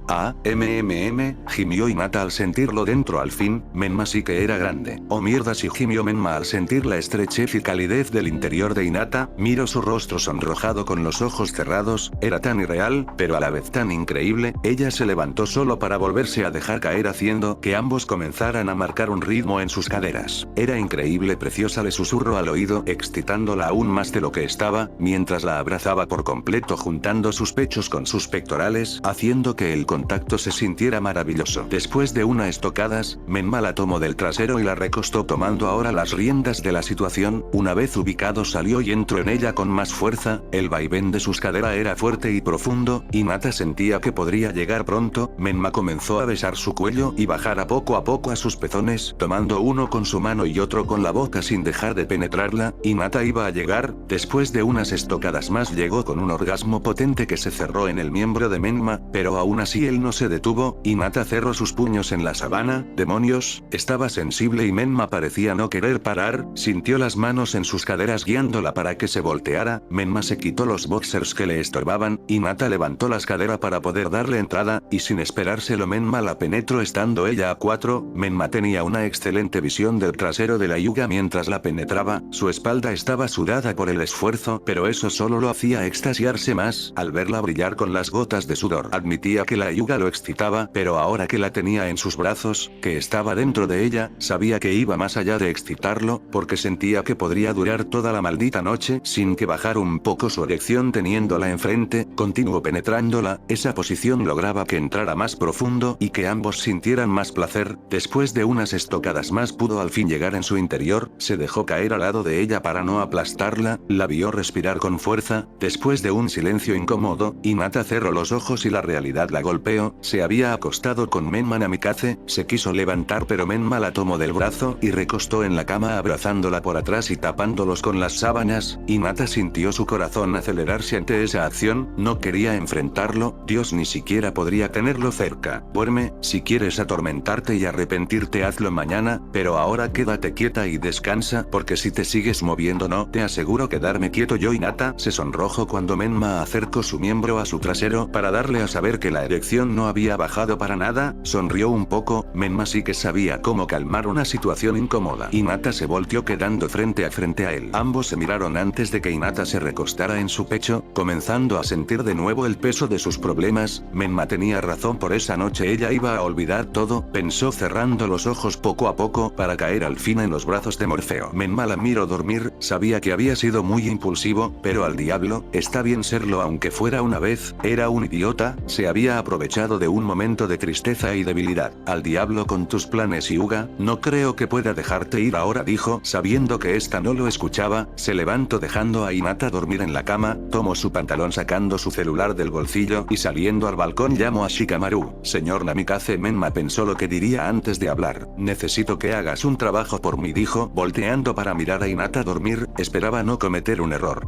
Speaker 1: Gimió Hinata al sentirlo dentro al fin. Menma sí que era grande. Oh mierda, sí, gimió Menma al sentir la estrechez y calidez del interior de Hinata. Miró su rostro sonrojado con los ojos cerrados. Era tan irreal, pero a la vez tan increíble. Ella se levantó solo para volverse a dejar caer haciendo que ambos comenzaran a marcar un ritmo en sus caderas. Era increíble, preciosa, le susurró al oído, excitándola aún más de lo que estaba, mientras la abrazaba por completo juntando sus pechos con sus pectorales, haciendo que el contacto se sintiera maravilloso. Después de unas estocadas, Menma la tomó del trasero y la recostó tomando ahora las riendas de la situación. Una vez ubicado salió y entró en ella con más fuerza. El vaivén de sus caderas era fuerte y profundo. Hinata sentía que podría llegar pronto. Menma comenzó a besar su cuello y bajar a poco a sus pezones, tomando uno con su mano y otro con la boca sin dejar de penetrarla. Hinata iba a llegar. Después de unas estocadas más llegó con un orgasmo potente que se cerró en el miembro de Menma, pero aún así él no se detuvo. Hinata cerró sus puños en la sabana. Demonios, estaba sensible y Menma parecía no querer parar. Sintió las manos en sus caderas guiándola para que se volteara. Menma se quitó los boxers que le estorbaban. Hinata levantó las caderas para poder darle entrada, y sin esperárselo Menma la penetró estando ella a 4, Menma tenía una excelente visión del trasero de la Hyuga mientras la penetraba, su espalda estaba sudada por el esfuerzo pero eso solo lo hacía extasiarse más al verla brillar con las gotas de sudor. Admitía que la Hyuga lo excitaba pero ahora que la tenía en sus brazos, que estaba dentro de ella, sabía que iba más allá de excitarlo, porque sentía que podría durar toda la maldita noche sin que bajar un poco su erección teniéndola enfrente, continuó penetrándola, esa posición lograba que entrara más profundo y que ambos sintieran más placer, después de unas estocadas más pudo al fin llegar en su interior, se dejó caer al lado de ella para no aplastarla, la vio respirar con fuerza, después de un silencio incómodo, Hinata cerró los ojos y la realidad la golpeó, se había acostado con Menma Namikaze, se quiso levantar pero Menma la tomó del brazo y recostó en la cama abrazándola por atrás y tapándolos con las sábanas, Hinata sintió su corazón acelerarse ante esa acción, no quería enfrentarlo, Dios ni siquiera podría tenerlo cerca. Duerme, si quieres atormentarte y arrepentirte hazlo mañana, pero ahora quédate quieta y descansa porque si te sigues moviendo no te aseguro quedarme quieto yo. Hinata se sonrojó cuando Menma acercó su miembro a su trasero para darle a saber que la erección no había bajado para nada, sonrió un poco, Menma sí que sabía cómo calmar una situación incómoda. Hinata se volteó quedando frente a él. Ambos se miraron antes de que Hinata se recostara en su pecho, comenzando a sentir de nuevo el peso de sus problemas. Menma tenía razón, por esa noche ella iba a olvidar todo, pensó cerrando los ojos poco a poco para caer al fin en los brazos de Morfeo. Menma la miró dormir, sabía que había sido muy impulsivo, pero al diablo, está bien serlo aunque fuera una vez, era un idiota, se había aprovechado de un momento de tristeza y debilidad. Al diablo con tus planes Hyuga, no creo que pueda dejarte ir ahora dijo, sabiendo que esta no lo escuchaba, se levantó dejando a Hinata dormir en la cama, tomó su pantalón sacando su celular del bolsillo y saliendo al balcón llamó a Shikamaru. Señor Namikaze. Menma pensó lo que diría antes de hablar. Necesito que hagas un trabajo por mí dijo, volteando para mirar a Hinata dormir, esperaba no cometer un error.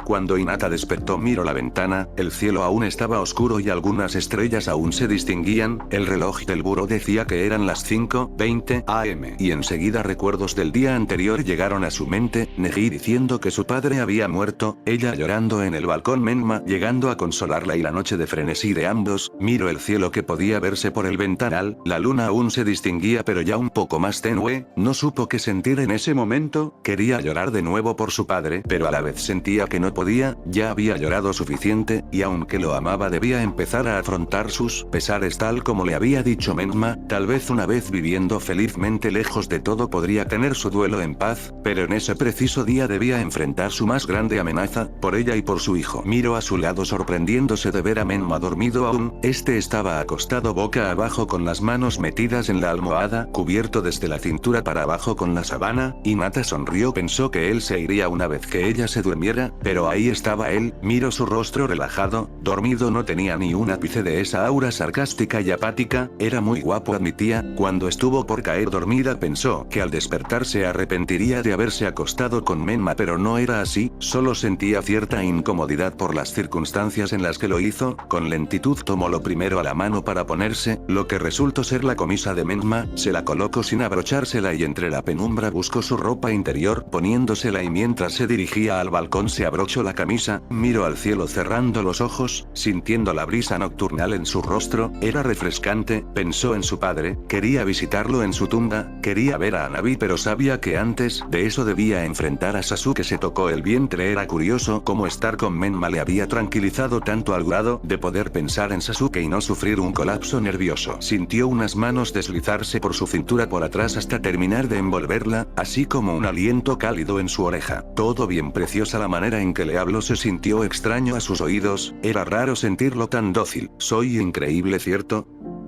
Speaker 1: Cuando Hinata despertó miró la ventana, el cielo aún estaba oscuro y algunas estrellas aún se distinguían, el reloj del buró decía que eran las 5:20 am. Y enseguida recuerdos del día anterior llegaron a su mente, Neji diciendo que su padre había muerto, ella llorando en el balcón, Menma llegando a consolarla y la noche de frenesí de ambos, miró el cielo que podía verse por el ventanal, la luna aún se distinguía pero ya un poco más tenue, no supo qué sentir en ese momento, quería llorar de nuevo por su padre pero a la vez sentía que no podía, ya había llorado suficiente, y aunque lo amaba debía empezar a afrontar sus pesares tal como le había dicho Menma, tal vez una vez viviendo felizmente lejos de todo podría tener su duelo en paz, pero en ese preciso día debía enfrentar su más grande amenaza, por ella y por su hijo. Miró a su lado sorprendiéndose de ver a Menma dormido aún, este estaba acostado boca abajo con las manos metidas en la almohada, cubierto desde la cintura para abajo con la sábana, y Hinata sonrió, pensó que él se iría una vez que ella se durmiera, pero ahí estaba él, miró su rostro relajado, dormido, no tenía ni un ápice de esa aura sarcástica y apática, era muy guapo admitía, cuando estuvo por caer dormida pensó que al despertar se arrepentiría de haberse acostado con Menma pero no era así, solo sentía cierta incomodidad por las circunstancias en las que lo hizo, con lentitud tomó lo primero a la mano para ponerse, lo que resultó ser la camisa de Menma, se la colocó sin abrochársela y entre la penumbra buscó su ropa interior poniéndosela y mientras se dirigía al balcón se abrochó la camisa, miró al cielo cerrando los ojos, sintiendo la brisa nocturnal en su rostro, era refrescante, pensó en su padre, quería visitarlo en su tumba, quería ver a Hanabi pero sabía que antes de eso debía enfrentar a Sasuke. Se tocó el vientre, era curioso cómo estar con Menma le había tranquilizado tanto al grado de poder pensar en Sasuke y no sufrir un colapso nervioso. Sintió unas manos deslizarse por su cintura por atrás hasta terminar de envolverla, así como un aliento cálido en su oreja. Todo bien, preciosa la manera en que le habló se sintió extraño a sus oídos, era raro sentirlo tan dócil. Soy increíble, ¿cierto?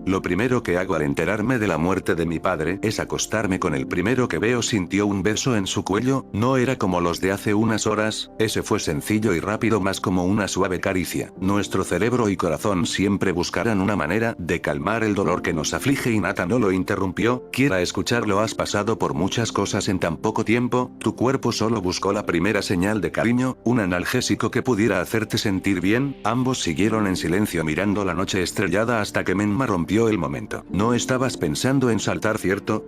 Speaker 1: Lo primero que hago al enterarme de la muerte de mi padre es acostarme con el primero que veo. Sintió un beso en su cuello, no era como los de hace unas horas, ese fue sencillo y rápido, más como una suave caricia. Nuestro cerebro y corazón siempre buscarán una manera de calmar el dolor que nos aflige. Hinata no lo interrumpió, quiera escucharlo, has pasado por muchas cosas en tan poco tiempo, tu cuerpo solo buscó la primera señal de cariño, un analgésico que pudiera hacerte sentir bien. Ambos siguieron en silencio mirando la noche estrellada hasta que Menma rompió el momento. No estabas pensando en saltar, ¿cierto?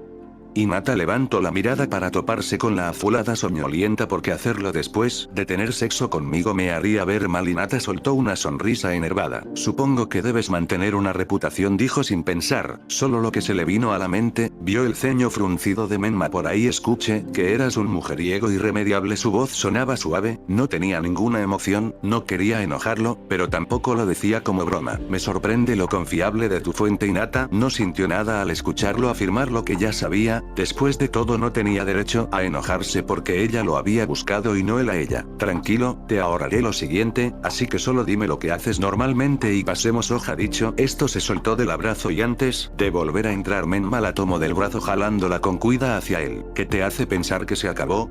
Speaker 1: Hinata levantó la mirada para toparse con la azulada soñolienta porque hacerlo después de tener sexo conmigo me haría ver mal. Hinata soltó una sonrisa enervada. Supongo que debes mantener una reputación, dijo sin pensar, solo lo que se le vino a la mente, vio el ceño fruncido de Menma. Por ahí escuché que eras un mujeriego irremediable. Su voz sonaba suave, no tenía ninguna emoción, no quería enojarlo, pero tampoco lo decía como broma. Me sorprende lo confiable de tu fuente. Hinata no sintió nada al escucharlo afirmar lo que ya sabía. Después de todo no tenía derecho a enojarse porque ella lo había buscado y no él a ella. Tranquilo, te ahorraré lo siguiente, así que solo dime lo que haces normalmente y pasemos hoja. Dicho esto se soltó del abrazo y antes de volver a entrar Menma la tomó del brazo jalándola con cuidado hacia él. ¿Qué te hace pensar que se acabó?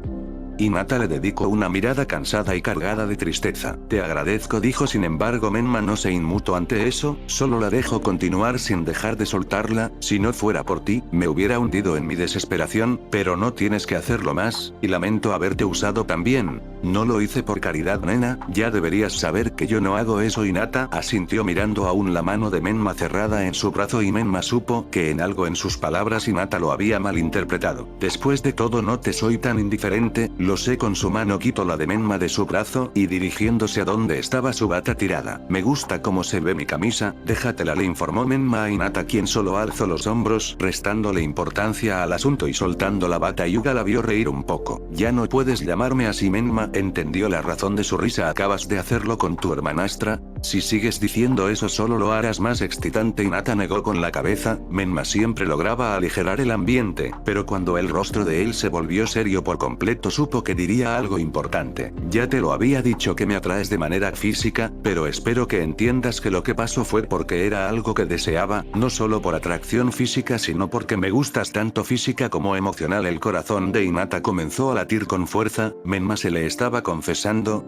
Speaker 1: Hinata le dedicó una mirada cansada y cargada de tristeza. Te agradezco, dijo. Sin embargo Menma no se inmutó ante eso, solo la dejó continuar sin dejar de soltarla. Si no fuera por ti, me hubiera hundido en mi desesperación, pero no tienes que hacerlo más, y lamento haberte usado también. No lo hice por caridad, nena, ya deberías saber que yo no hago eso. Hinata asintió mirando aún la mano de Menma cerrada en su brazo y Menma supo que en algo en sus palabras Hinata lo había malinterpretado. Después de todo no te soy tan indiferente, lo sé. Con su mano quitó la de Menma de su brazo y dirigiéndose a donde estaba su bata tirada. Me gusta cómo se ve mi camisa, déjatela, le informó Menma a Hinata, quien solo alzó los hombros, restándole importancia al asunto y soltando la bata. Yuga la vio reír un poco. Ya no puedes llamarme así. Menma entendió la razón de su risa. ¿Acabas de hacerlo con tu hermanastra? Si sigues diciendo eso solo lo harás más excitante. Hinata negó con la cabeza. Menma siempre lograba aligerar el ambiente, pero cuando el rostro de él se volvió serio por completo supo que diría algo importante. Ya te lo había dicho que me atraes de manera física, pero espero que entiendas que lo que pasó fue porque era algo que deseaba, no solo por atracción física sino porque me gustas tanto física como emocional. El corazón de Hinata comenzó a latir con fuerza. Menma se le estaba confesando.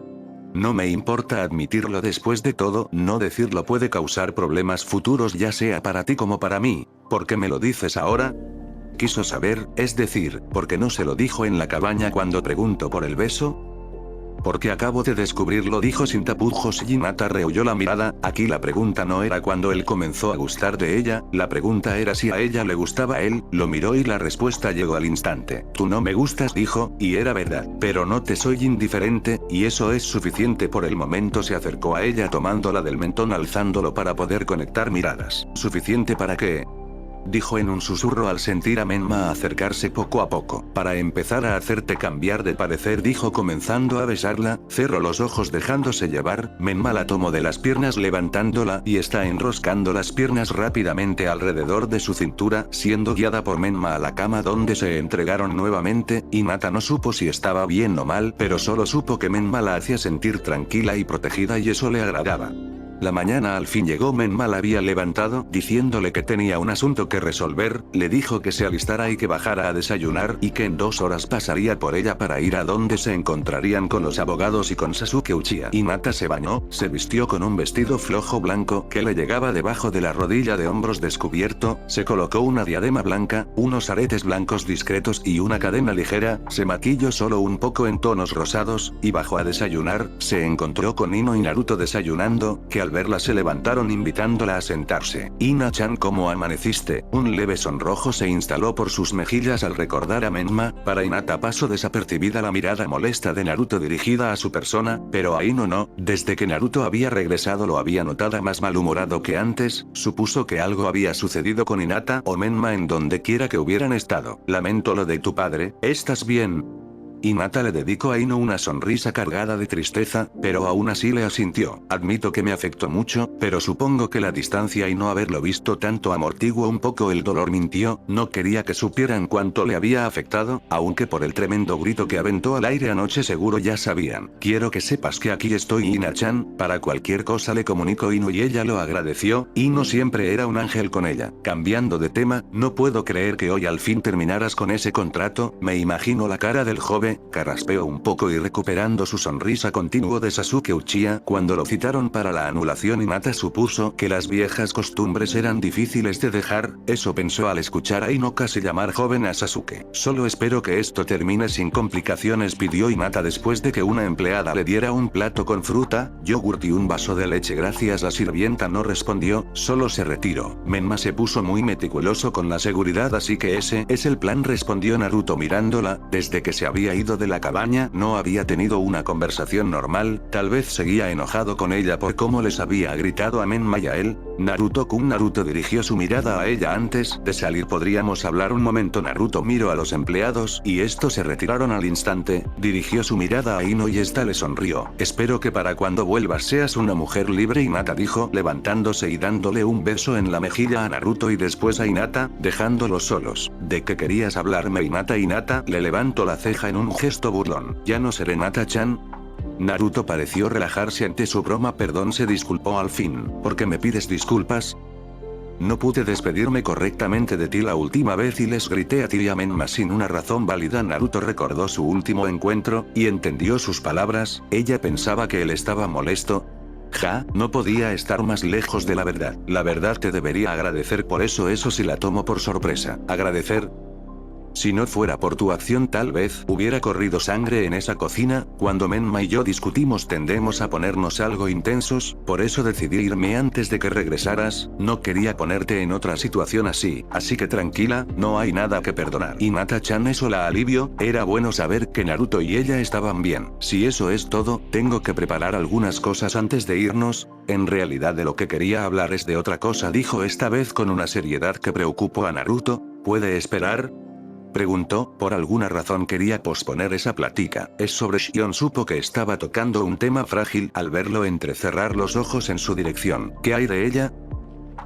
Speaker 1: No me importa admitirlo, después de todo, no decirlo puede causar problemas futuros ya sea para ti como para mí. ¿Por qué me lo dices ahora? Quiso saber, es decir, ¿por qué no se lo dijo en la cabaña cuando preguntó por el beso? Porque acabo de descubrirlo, dijo sin tapujos. Hinata rehuyó la mirada. Aquí la pregunta no era cuando él comenzó a gustar de ella, la pregunta era si a ella le gustaba él. Lo miró y la respuesta llegó al instante. Tú no me gustas, dijo, y era verdad, pero no te soy indiferente, y eso es suficiente. Por el momento se acercó a ella tomándola del mentón alzándolo para poder conectar miradas. ¿Suficiente para qué? Dijo en un susurro al sentir a Menma acercarse poco a poco. Para empezar a hacerte cambiar de parecer, dijo comenzando a besarla. Cerró los ojos dejándose llevar. Menma la tomó de las piernas levantándola y está enroscando las piernas rápidamente alrededor de su cintura, siendo guiada por Menma a la cama donde se entregaron nuevamente. Hinata no supo si estaba bien o mal, pero solo supo que Menma la hacía sentir tranquila y protegida y eso le agradaba. La mañana al fin llegó. Menma la había levantado, diciéndole que tenía un asunto que resolver, le dijo que se alistara y que bajara a desayunar y que en 2 horas pasaría por ella para ir a donde se encontrarían con los abogados y con Sasuke Uchiha. Hinata se bañó, se vistió con un vestido flojo blanco que le llegaba debajo de la rodilla de hombros descubierto, se colocó una diadema blanca, unos aretes blancos discretos y una cadena ligera, se maquilló solo un poco en tonos rosados, y bajó a desayunar. Se encontró con Ino y Naruto desayunando, que al verla se levantaron invitándola a sentarse. Ina-chan, ¿cómo amaneciste? Un leve sonrojo se instaló por sus mejillas al recordar a Menma. Para Hinata pasó desapercibida la mirada molesta de Naruto dirigida a su persona, pero a Ino no. Desde que Naruto había regresado lo había notado más malhumorado que antes. Supuso que algo había sucedido con Hinata o Menma en donde quiera que hubieran estado. Lamento lo de tu padre, ¿estás bien? Hinata le dedicó a Ino una sonrisa cargada de tristeza, pero aún así le asintió. Admito que me afectó mucho, pero supongo que la distancia y no haberlo visto tanto amortiguó un poco el dolor. Mintió, no quería que supieran cuánto le había afectado, aunque por el tremendo grito que aventó al aire anoche seguro ya sabían. Quiero que sepas que aquí estoy, Ina-chan, para cualquier cosa, le comunicó Ino y ella lo agradeció. Ino siempre era un ángel con ella. Cambiando de tema, no puedo creer que hoy al fin terminaras con ese contrato. Me imagino la cara del joven Sasuke, carraspeó un poco y recuperando su sonrisa continuó de Sasuke Uchiha. Cuando lo citaron para la anulación Hinata supuso que las viejas costumbres eran difíciles de dejar, eso pensó al escuchar a Ino casi llamar joven a Sasuke. Solo espero que esto termine sin complicaciones, pidió Hinata después de que una empleada le diera un plato con fruta, yogurt y un vaso de leche. Gracias. La sirvienta no respondió, solo se retiró. Menma se puso muy meticuloso con la seguridad, así que ese es el plan, respondió Naruto mirándola. Desde que se había ido de la cabaña no había tenido una conversación normal, tal vez seguía enojado con ella por cómo les había gritado a Menma y a él. Naruto-kun. Naruto dirigió su mirada a ella antes de salir. ¿Podríamos hablar un momento? Naruto miró a los empleados y estos se retiraron al instante. Dirigió su mirada a Ino y esta le sonrió. Espero que para cuando vuelvas seas una mujer libre, Hinata dijo, levantándose y dándole un beso en la mejilla a Naruto y después a Hinata, dejándolos solos. ¿De qué querías hablarme, Hinata? Hinata le levantó la ceja en un gesto burlón. Ya no seré Hinata-chan. Naruto pareció relajarse ante su broma. Perdón, se disculpó al fin. ¿Por qué me pides disculpas? No pude despedirme correctamente de ti la última vez y les grité a ti y a Menma sin una razón válida. Naruto recordó su último encuentro, y entendió sus palabras. Ella pensaba que él estaba molesto. Ja, no podía estar más lejos de la verdad. La verdad te debería agradecer por eso sí la tomo por sorpresa. ¿Agradecer? Si no fuera por tu acción tal vez hubiera corrido sangre en esa cocina. Cuando Menma y yo discutimos tendemos a ponernos algo intensos, por eso decidí irme antes de que regresaras. No quería ponerte en otra situación así que tranquila, no hay nada que perdonar. Hinata-chan, eso la alivió. Era bueno saber que Naruto y ella estaban bien. Si eso es todo, tengo que preparar algunas cosas antes de irnos. En realidad de lo que quería hablar es de otra cosa, dijo esta vez con una seriedad que preocupó a Naruto. ¿Puede esperar?, preguntó. Por alguna razón quería posponer esa plática. Es sobre Shion. Supo que estaba tocando un tema frágil al verlo entrecerrar los ojos en su dirección. ¿Qué hay de ella?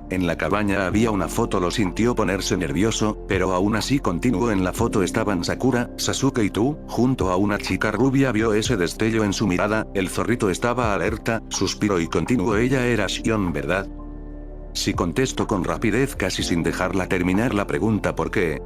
Speaker 1: En la cabaña había una foto. Lo sintió ponerse nervioso, pero aún así continuó. En la foto estaban Sakura, Sasuke y tú, junto a una chica rubia. Vio ese destello en su mirada. El zorrito estaba alerta, suspiró y continuó. Ella era Shion, ¿verdad? Sí, contestó con rapidez casi sin dejarla terminar la pregunta. ¿Por qué?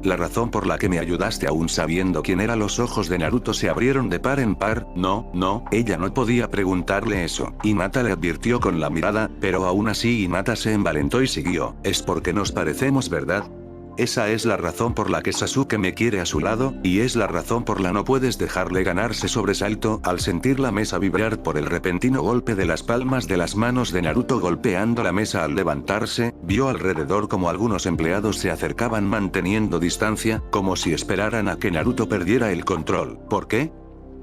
Speaker 1: La razón por la que me ayudaste aún sabiendo quién era. Los ojos de Naruto se abrieron de par en par. No, ella no podía preguntarle eso. Hinata le advirtió con la mirada, pero aún así Hinata se envalentó y siguió. Es porque nos parecemos, ¿verdad? Esa es la razón por la que Sasuke me quiere a su lado, y es la razón por la no puedes dejarle ganarse. Sobresaltó al sentir la mesa vibrar por el repentino golpe de las palmas de las manos de Naruto golpeando la mesa. Al levantarse, vio alrededor como algunos empleados se acercaban manteniendo distancia, como si esperaran a que Naruto perdiera el control. ¿Por qué?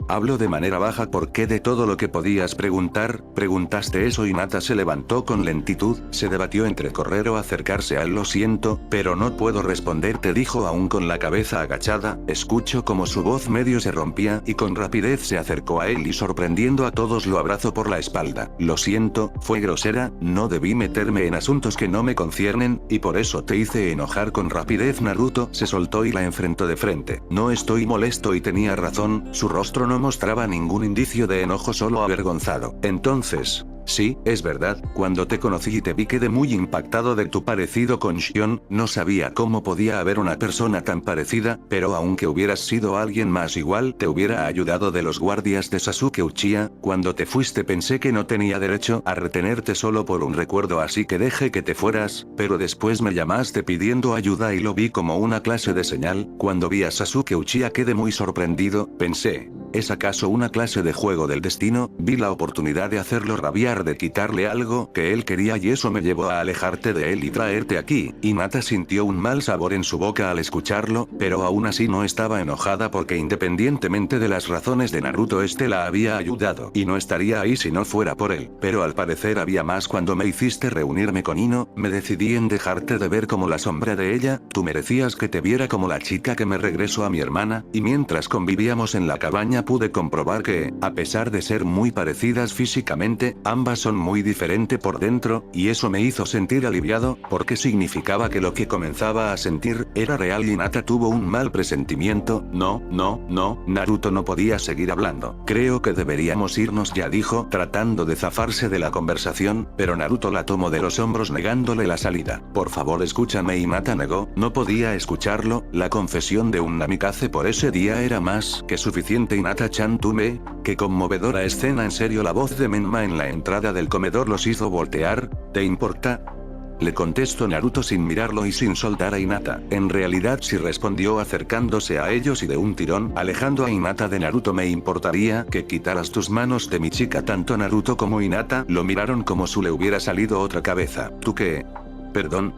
Speaker 1: Habló de manera baja. ¿Por qué? De todo lo que podías preguntar, preguntaste eso. Hinata se levantó con lentitud, se debatió entre correr o acercarse a él. Lo siento, pero no puedo responderte, dijo aún con la cabeza agachada. Escuchó como su voz medio se rompía y con rapidez se acercó a él y sorprendiendo a todos lo abrazó por la espalda. Lo siento, fue grosera, no debí meterme en asuntos que no me conciernen, y por eso te hice enojar. Con rapidez Naruto se soltó y la enfrentó de frente. No estoy molesto, y tenía razón, su rostro no mostraba ningún indicio de enojo, solo avergonzado. Entonces, sí, es verdad, cuando te conocí y te vi quedé muy impactado de tu parecido con Shion. No sabía cómo podía haber una persona tan parecida, pero aunque hubieras sido alguien más igual te hubiera ayudado. De los guardias de Sasuke Uchiha, cuando te fuiste pensé que no tenía derecho a retenerte solo por un recuerdo, así que dejé que te fueras, pero después me llamaste pidiendo ayuda y lo vi como una clase de señal. Cuando vi a Sasuke Uchiha quedé muy sorprendido, pensé, ¿es acaso una clase de juego del destino? Vi la oportunidad de hacerlo rabiar, de quitarle algo que él quería, y eso me llevó a alejarte de él y traerte aquí. Hinata sintió un mal sabor en su boca al escucharlo, pero aún así no estaba enojada porque independientemente de las razones de Naruto la había ayudado y no estaría ahí si no fuera por él. Pero al parecer había más. Cuando me hiciste reunirme con Ino, me decidí en dejarte de ver como la sombra de ella. Tú merecías que te viera como la chica que me regresó a mi hermana, y mientras convivíamos en la cabaña día pude comprobar que, a pesar de ser muy parecidas físicamente, ambas son muy diferentes por dentro, y eso me hizo sentir aliviado, porque significaba que lo que comenzaba a sentir era real y Hinata tuvo un mal presentimiento. No, Naruto no podía seguir hablando. Creo que deberíamos irnos ya, dijo, tratando de zafarse de la conversación, pero Naruto la tomó de los hombros negándole la salida. Por favor escúchame, Hinata negó, no podía escucharlo, la confesión de un Namikaze por ese día era más que suficiente. Hinata-chan, qué conmovedora escena, en serio. La voz de Menma en la entrada del comedor los hizo voltear. ¿Te importa?, le contestó Naruto sin mirarlo y sin soltar a Hinata. En realidad sí, respondió acercándose a ellos y de un tirón alejando a Hinata de Naruto. Me importaría que quitaras tus manos de mi chica. Tanto Naruto como Hinata lo miraron como si le hubiera salido otra cabeza. ¿Tú qué? ¿Perdón?,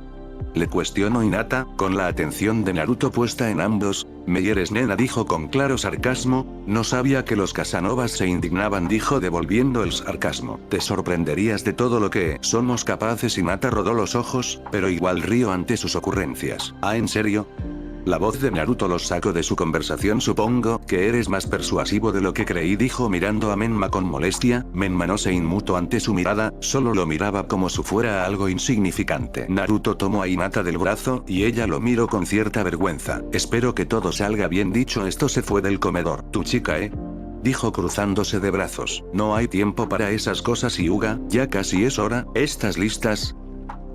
Speaker 1: le cuestionó Hinata, con la atención de Naruto puesta en ambos. Me hieres, nena, dijo con claro sarcasmo. No sabía que los Casanovas se indignaban, dijo devolviendo el sarcasmo. Te sorprenderías de todo lo que somos capaces. Hinata rodó los ojos, pero igual rió ante sus ocurrencias. ¿Ah, en serio? La voz de Naruto los sacó de su conversación. Supongo que eres más persuasivo de lo que creí, dijo mirando a Menma con molestia. Menma no se inmutó ante su mirada, solo lo miraba como si fuera algo insignificante. Naruto tomó a Hinata del brazo, y ella lo miró con cierta vergüenza. Espero que todo salga bien. Dicho esto se fue del comedor. Tu chica, dijo cruzándose de brazos. No hay tiempo para esas cosas, Hyuga, ya casi es hora. ¿Estás listas?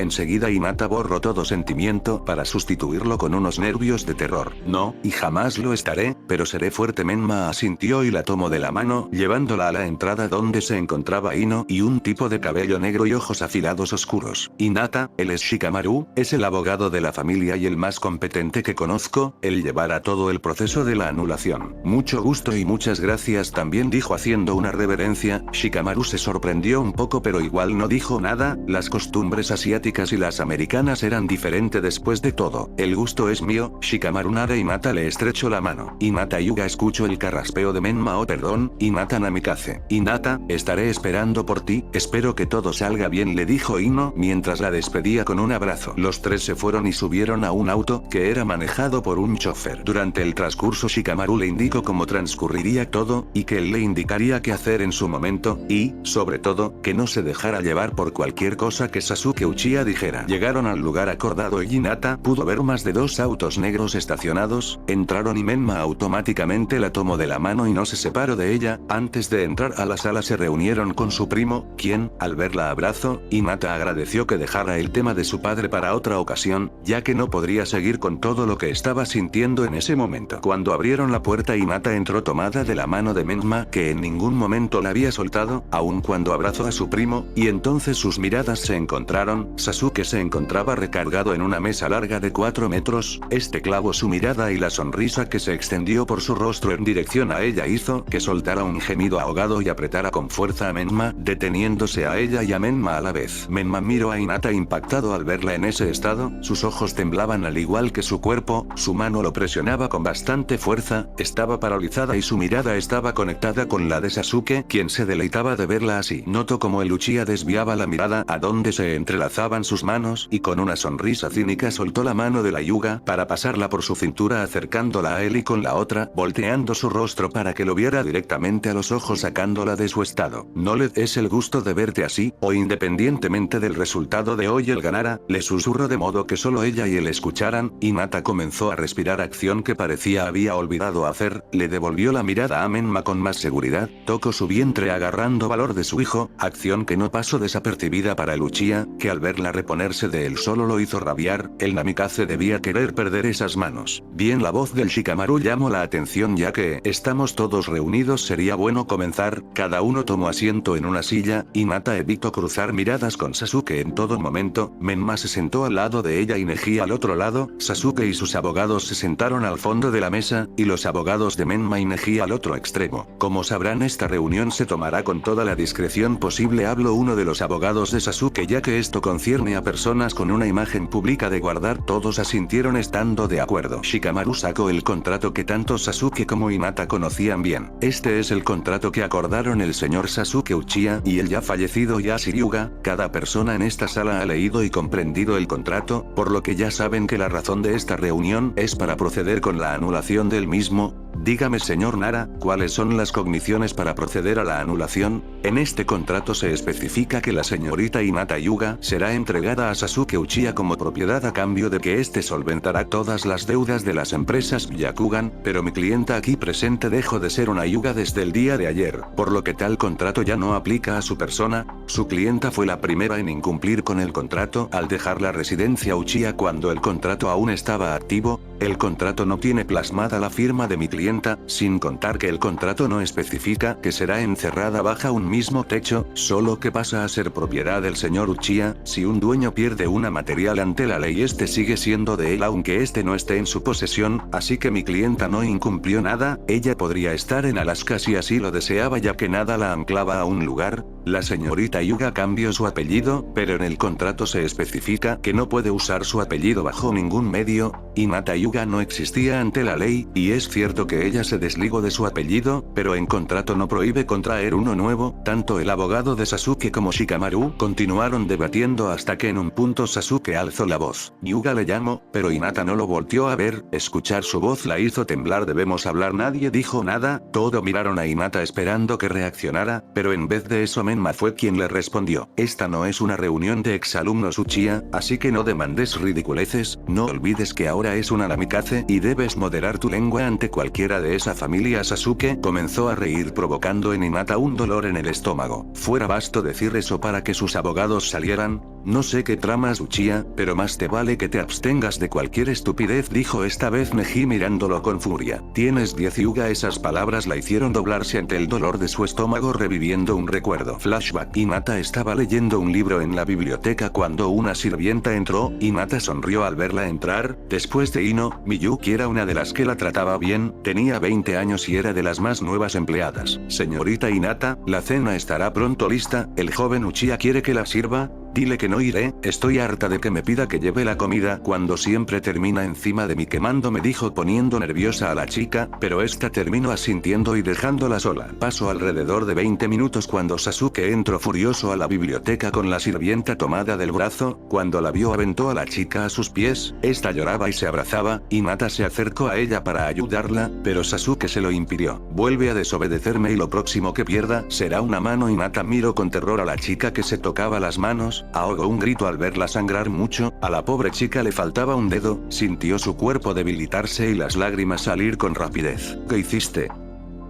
Speaker 1: Enseguida Hinata borró todo sentimiento para sustituirlo con unos nervios de terror. No, y jamás lo estaré, pero seré fuerte. Menma asintió y la tomó de la mano, llevándola a la entrada donde se encontraba Ino y un tipo de cabello negro y ojos afilados oscuros. Hinata, él es Shikamaru, es el abogado de la familia y el más competente que conozco, él llevará todo el proceso de la anulación. Mucho gusto y muchas gracias también, dijo haciendo una reverencia. Shikamaru se sorprendió un poco pero igual no dijo nada. Las costumbres asiáticas y las americanas eran diferentes después de todo. El gusto es mío, Shikamaru. Nada. Hinata le estrechó la mano. Hinata Hyuga escuchó el carraspeo de Menma. Oh, perdón, Hinata Namikaze. Hinata, estaré esperando por ti, espero que todo salga bien, le dijo Ino mientras la despedía con un abrazo. Los tres se fueron y subieron a un auto que era manejado por un chofer. Durante el transcurso Shikamaru le indicó cómo transcurriría todo, y que él le indicaría qué hacer en su momento, y, sobre todo, que no se dejara llevar por cualquier cosa que Sasuke Uchiha dijera. Llegaron al lugar acordado y Hinata pudo ver más de 2 autos negros estacionados. Entraron y Menma automáticamente la tomó de la mano y no se separó de ella. Antes de entrar a la sala se reunieron con su primo, quien, al verla abrazó, Hinata agradeció que dejara el tema de su padre para otra ocasión, ya que no podría seguir con todo lo que estaba sintiendo en ese momento. Cuando abrieron la puerta Hinata entró tomada de la mano de Menma, que en ningún momento la había soltado, aun cuando abrazó a su primo, y entonces sus miradas se encontraron. Sasuke se encontraba recargado en una mesa larga de 4 metros, este clavó su mirada y la sonrisa que se extendió por su rostro en dirección a ella hizo que soltara un gemido ahogado y apretara con fuerza a Menma, deteniéndose a ella y a Menma a la vez. Menma miró a Hinata impactado al verla en ese estado, sus ojos temblaban al igual que su cuerpo, su mano lo presionaba con bastante fuerza, estaba paralizada y su mirada estaba conectada con la de Sasuke, quien se deleitaba de verla así. Notó como el Uchiha desviaba la mirada a donde se entrelazaban sus manos y con una sonrisa cínica soltó la mano de la Hyuga para pasarla por su cintura acercándola a él y con la otra volteando su rostro para que lo viera directamente a los ojos sacándola de su estado. No le des el gusto de verte así, o independientemente del resultado de hoy él ganara, le susurró de modo que solo ella y él escucharan. Hinata comenzó a respirar, acción que parecía había olvidado hacer, le devolvió la mirada a Menma con más seguridad, tocó su vientre agarrando valor de su hijo, acción que no pasó desapercibida para el Uchiha, que al verla reponerse de él solo lo hizo rabiar. El Namikaze debía querer perder esas manos. Bien, la voz del Shikamaru llamó la atención. Ya que estamos todos reunidos sería bueno comenzar. Cada uno tomó asiento en una silla. Hinata evitó cruzar miradas con Sasuke en todo momento. Menma se sentó al lado de ella y Neji al otro lado. Sasuke y sus abogados se sentaron al fondo de la mesa, y los abogados de Menma y Neji al otro extremo. Como sabrán, esta reunión se tomará con toda la discreción posible. Habló uno de los abogados de Sasuke, ya que esto concierne a personas con una imagen pública de guardar. Todos asintieron estando de acuerdo. Shikamaru sacó el contrato que tanto Sasuke como Hinata conocían bien. Este es el contrato que acordaron el señor Sasuke Uchiha y el ya fallecido Yashiro Hyuga. Cada persona en esta sala ha leído y comprendido el contrato, por lo que ya saben que la razón de esta reunión es para proceder con la anulación del mismo. Dígame señor Nara, ¿cuáles son las condiciones para proceder a la anulación? En este contrato se especifica que la señorita Hinata Hyuga será entregada a Sasuke Uchiha como propiedad a cambio de que éste solventará todas las deudas de las empresas Byakugan, pero mi clienta aquí presente dejó de ser una Hyuga desde el día de ayer, por lo que tal contrato ya no aplica a su persona. Su clienta fue la primera en incumplir con el contrato al dejar la residencia Uchiha cuando el contrato aún estaba activo. El contrato no tiene plasmada la firma de mi clienta, sin contar que el contrato no especifica que será encerrada bajo un mismo techo, solo que pasa a ser propiedad del señor Uchiha. Si un dueño pierde una material ante la ley, este sigue siendo de él aunque este no esté en su posesión, así que mi clienta no incumplió nada. Ella podría estar en Alaska si así lo deseaba, ya que nada la anclaba a un lugar. La señorita Hyuga cambió su apellido, pero en el contrato se especifica que no puede usar su apellido bajo ningún medio. Hinata Hyuga no existía ante la ley, y es cierto que ella se desligó de su apellido, pero en contrato no prohíbe contraer uno nuevo. Tanto el abogado de Sasuke como Shikamaru continuaron debatiendo hasta que en un punto Sasuke alzó la voz. Hyuga le llamó, pero Hinata no lo volteó a ver. Escuchar su voz la hizo temblar. Debemos hablar. Nadie dijo nada, todos miraron a Hinata esperando que reaccionara, pero en vez de eso Menma fue quien le respondió. Esta no es una reunión de exalumnos Uchiha, así que no demandes ridiculeces. No olvides que ahora es una Namikaze y debes moderar tu lengua ante cualquiera de esa familia. Sasuke comenzó a reír provocando en Hinata un dolor en el estómago. Fuera basto decir eso para que sus abogados salieran. No sé qué tramas Uchiha, pero más te vale que te abstengas de cualquier estupidez, dijo esta vez Neji mirándolo con furia. Tienes 10 Hyuga. Esas palabras la hicieron doblarse ante el dolor de su estómago, reviviendo un recuerdo. Flashback. Hinata estaba leyendo un libro en la biblioteca cuando una sirvienta entró. Hinata sonrió al verla entrar. Después de Ino, Miyuki era una de las que la trataba bien, tenía 20 años y era de las más nuevas empleadas. Señorita Hinata, la cena estará pronto lista. El joven Uchiha quiere que la sirva. Dile que no iré, estoy harta de que me pida que lleve la comida cuando siempre termina encima de mí quemándome, dijo poniendo nerviosa a la chica, pero esta terminó asintiendo y dejándola sola. Pasó alrededor de 20 minutos cuando Sasuke entró furioso a la biblioteca con la sirvienta tomada del brazo. Cuando la vio aventó a la chica a sus pies, esta lloraba y se abrazaba. Hinata se acercó a ella para ayudarla, pero Sasuke se lo impidió. Vuelve a desobedecerme y lo próximo que pierda será una mano. Hinata miró con terror a la chica que se tocaba las manos. Ahogó un grito al verla sangrar mucho. A la pobre chica le faltaba un dedo, sintió su cuerpo debilitarse y las lágrimas salir con rapidez. ¿Qué hiciste?,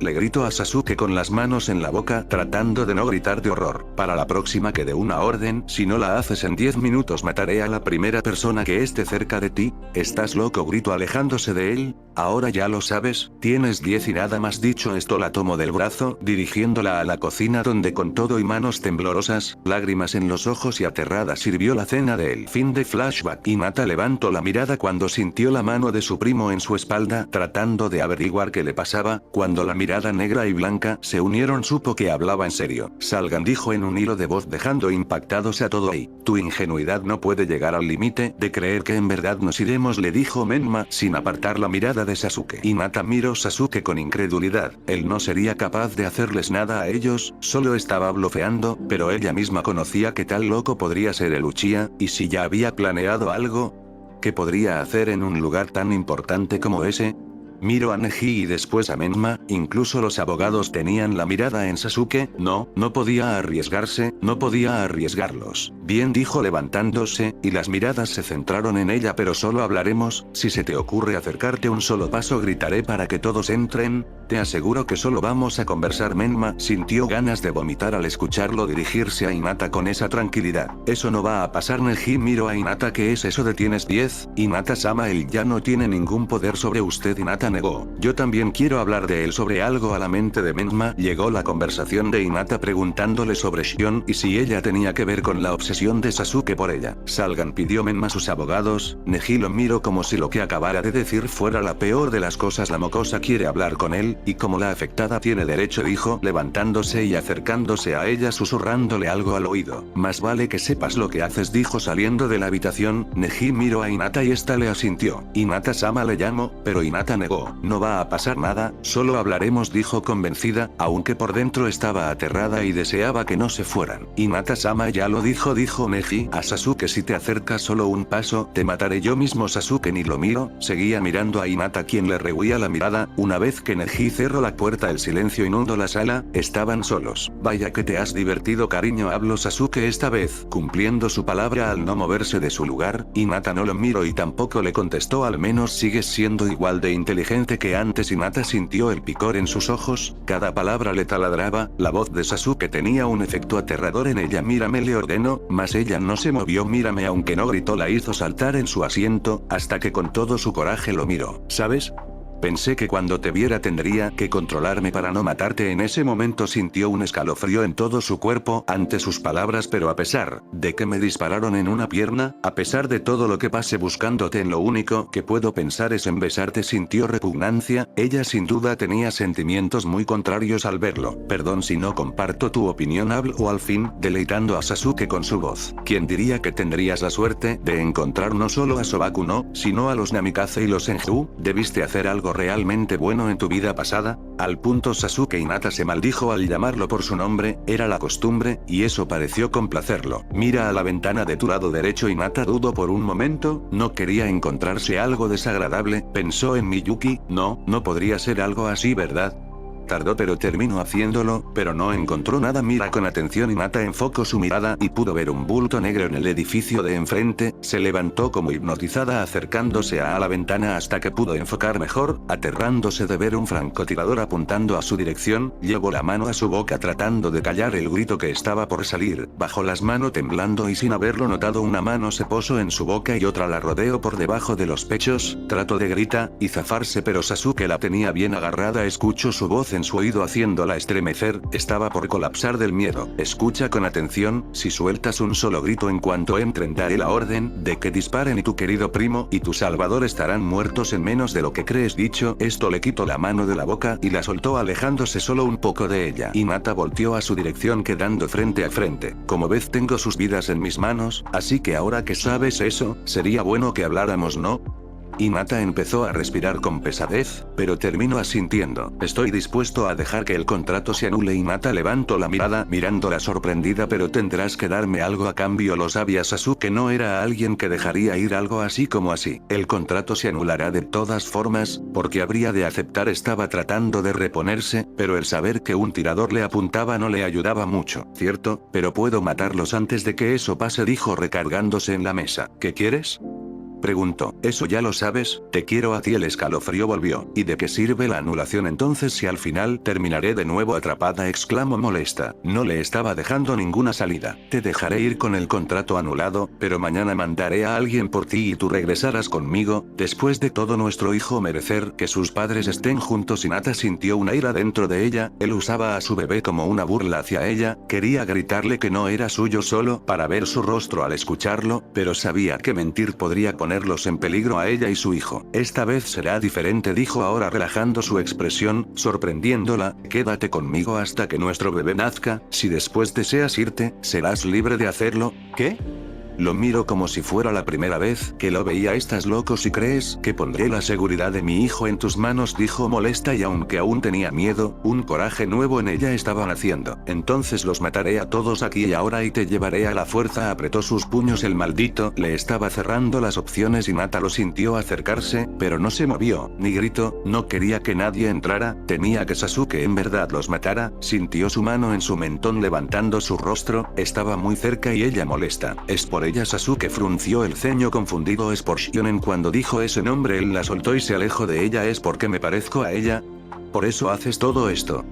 Speaker 1: le gritó a Sasuke con las manos en la boca, tratando de no gritar de horror. Para la próxima que dé una orden, si no la haces en 10 minutos mataré a la primera persona que esté cerca de ti. ¿Estás loco?, gritó alejándose de él. Ahora ya lo sabes, tienes 10 y nada más. Dicho esto la tomó del brazo, dirigiéndola a la cocina donde con todo y manos temblorosas, lágrimas en los ojos y aterrada sirvió la cena de él. Fin de flashback. Hinata levantó la mirada cuando sintió la mano de su primo en su espalda, tratando de averiguar qué le pasaba. Cuando la mirada negra y blanca se unieron supo que hablaba en serio. Salgan, dijo en un hilo de voz dejando impactados a todo ahí. Tu ingenuidad no puede llegar al límite de creer que en verdad nos iremos, le dijo Menma sin apartar la mirada de Sasuke. Hinata miró Sasuke con incredulidad. Él no sería capaz de hacerles nada a ellos, solo estaba blofeando, pero ella misma conocía que tal loco podría ser el Uchiha, y si ya había planeado algo, ¿qué podría hacer en un lugar tan importante como ese? Miró a Neji y después a Menma, incluso los abogados tenían la mirada en Sasuke. No podía arriesgarse, no podía arriesgarlos. Bien, dijo levantándose, y las miradas se centraron en ella. Pero solo hablaremos, si se te ocurre acercarte un solo paso gritaré para que todos entren, te aseguro que solo vamos a conversar. Menma sintió ganas de vomitar al escucharlo dirigirse a Hinata con esa tranquilidad. Eso no va a pasar. Neji miró a Hinata. ¿Qué es eso de tienes 10? Hinata-sama, él ya no tiene ningún poder sobre usted. Hinata negó. Yo también quiero hablar de él. Sobre algo a la mente de Menma llegó la conversación de Hinata preguntándole sobre Shion y si ella tenía que ver con la obsesión de Sasuke por ella. Salgan, pidió Menma a sus abogados. Neji lo miró como si lo que acabara de decir fuera la peor de las cosas. La mocosa quiere hablar con él, y como la afectada tiene derecho, dijo levantándose y acercándose a ella susurrándole algo al oído. Más vale que sepas lo que haces, dijo saliendo de la habitación. Neji miró a Hinata y esta le asintió. Hinata-sama, le llamó, pero Hinata negó. Oh, no va a pasar nada, solo hablaremos, dijo convencida, aunque por dentro estaba aterrada y deseaba que no se fueran. Hinata-sama ya lo dijo Neji a Sasuke, si te acercas solo un paso, te mataré yo mismo. Sasuke ni lo miró, seguía mirando a Hinata, quien le rehuía la mirada. Una vez que Neji cerró la puerta, el silencio inundó la sala, estaban solos. Vaya que te has divertido, cariño, habló Sasuke esta vez, cumpliendo su palabra al no moverse de su lugar. Hinata no lo miró y tampoco le contestó, al menos sigues siendo igual de inteligente que antes. Hinata sintió el picor en sus ojos, cada palabra le taladraba, la voz de Sasuke tenía un efecto aterrador en ella. Mírame, le ordenó, mas ella no se movió. Mírame, aunque no gritó, la hizo saltar en su asiento, hasta que con todo su coraje lo miró. ¿Sabes? Pensé que cuando te viera tendría que controlarme para no matarte. En ese momento sintió un escalofrío en todo su cuerpo ante sus palabras, pero a pesar de que me dispararon en una pierna, a pesar de todo lo que pasé buscándote, en lo único que puedo pensar es en besarte. Sintió repugnancia, ella sin duda tenía sentimientos muy contrarios al verlo. Perdón si no comparto tu opinión, habló al fin, deleitando a Sasuke con su voz. ¿Quién diría que tendrías la suerte de encontrar no solo a Sobaku no, sino a los Namikaze y los Senju? Debiste hacer algo realmente bueno en tu vida pasada. Al punto Sasuke Hinata se maldijo al llamarlo por su nombre, era la costumbre, y eso pareció complacerlo. Mira a la ventana de tu lado derecho. Hinata dudó por un momento, no quería encontrarse algo desagradable, pensó en Miyuki, no podría ser algo así, ¿verdad? Tardó pero terminó haciéndolo, pero no encontró nada. Mira con atención. Hinata enfocó su mirada y pudo ver un bulto negro en el edificio de enfrente, se levantó como hipnotizada acercándose a la ventana hasta que pudo enfocar mejor, aterrándose de ver un francotirador apuntando a su dirección, llevó la mano a su boca tratando de callar el grito que estaba por salir, bajó las manos temblando y sin haberlo notado una mano se posó en su boca y otra la rodeó por debajo de los pechos, trató de gritar y zafarse pero Sasuke la tenía bien agarrada. Escuchó su voz en su oído haciéndola estremecer, estaba por colapsar del miedo. Escucha con atención, si sueltas un solo grito en cuanto entren daré la orden de que disparen y tu querido primo y tu salvador estarán muertos en menos de lo que crees. Dicho esto le quitó la mano de la boca y la soltó alejándose solo un poco de ella. Hinata volteó a su dirección quedando frente a frente. Como ves tengo sus vidas en mis manos, así que ahora que sabes eso, sería bueno que habláramos, ¿no? Hinata empezó a respirar con pesadez, pero terminó asintiendo. Estoy dispuesto a dejar que el contrato se anule. Hinata levantó la mirada mirándola sorprendida, pero tendrás que darme algo a cambio. Lo sabía Sasuke no era alguien que dejaría ir algo así como así. El contrato se anulará de todas formas, porque habría de aceptar. Estaba tratando de reponerse, pero el saber que un tirador le apuntaba no le ayudaba mucho. Cierto, pero puedo matarlos antes de que eso pase, dijo recargándose en la mesa. ¿Qué quieres?, preguntó. Eso ya lo sabes, te quiero a ti. El escalofrío volvió. ¿Y de qué sirve la anulación entonces si al final terminaré de nuevo atrapada?, exclamó molesta. No le estaba dejando ninguna salida. Te dejaré ir con el contrato anulado, pero mañana mandaré a alguien por ti y tú regresarás conmigo. Después de todo, nuestro hijo merecer que sus padres estén juntos. Hinata sintió una ira dentro de ella, él usaba a su bebé como una burla hacia ella, quería gritarle que no era suyo solo para ver su rostro al escucharlo, pero sabía que mentir podría ponerlos en peligro a ella y su hijo. Esta vez será diferente, dijo ahora relajando su expresión, sorprendiéndola. Quédate conmigo hasta que nuestro bebé nazca, si después deseas irte, serás libre de hacerlo. ¿Qué? Lo miro como si fuera la primera vez que lo veía. ¿Estás loco si crees que pondré la seguridad de mi hijo en tus manos?, dijo molesta, y aunque aún tenía miedo, un coraje nuevo en ella estaba naciendo. Entonces los mataré a todos aquí y ahora y te llevaré a la fuerza. Apretó sus puños, el maldito le estaba cerrando las opciones. Hinata lo sintió acercarse, pero no se movió, ni gritó, no quería que nadie entrara, temía que Sasuke en verdad los matara. Sintió su mano en su mentón levantando su rostro, estaba muy cerca y ella molesta. Es por ella. Sasuke frunció el ceño confundido. Es por Shionen. Cuando dijo ese nombre él la soltó y se alejó de ella. ¿Es porque me parezco a ella? ¿Por eso haces todo esto?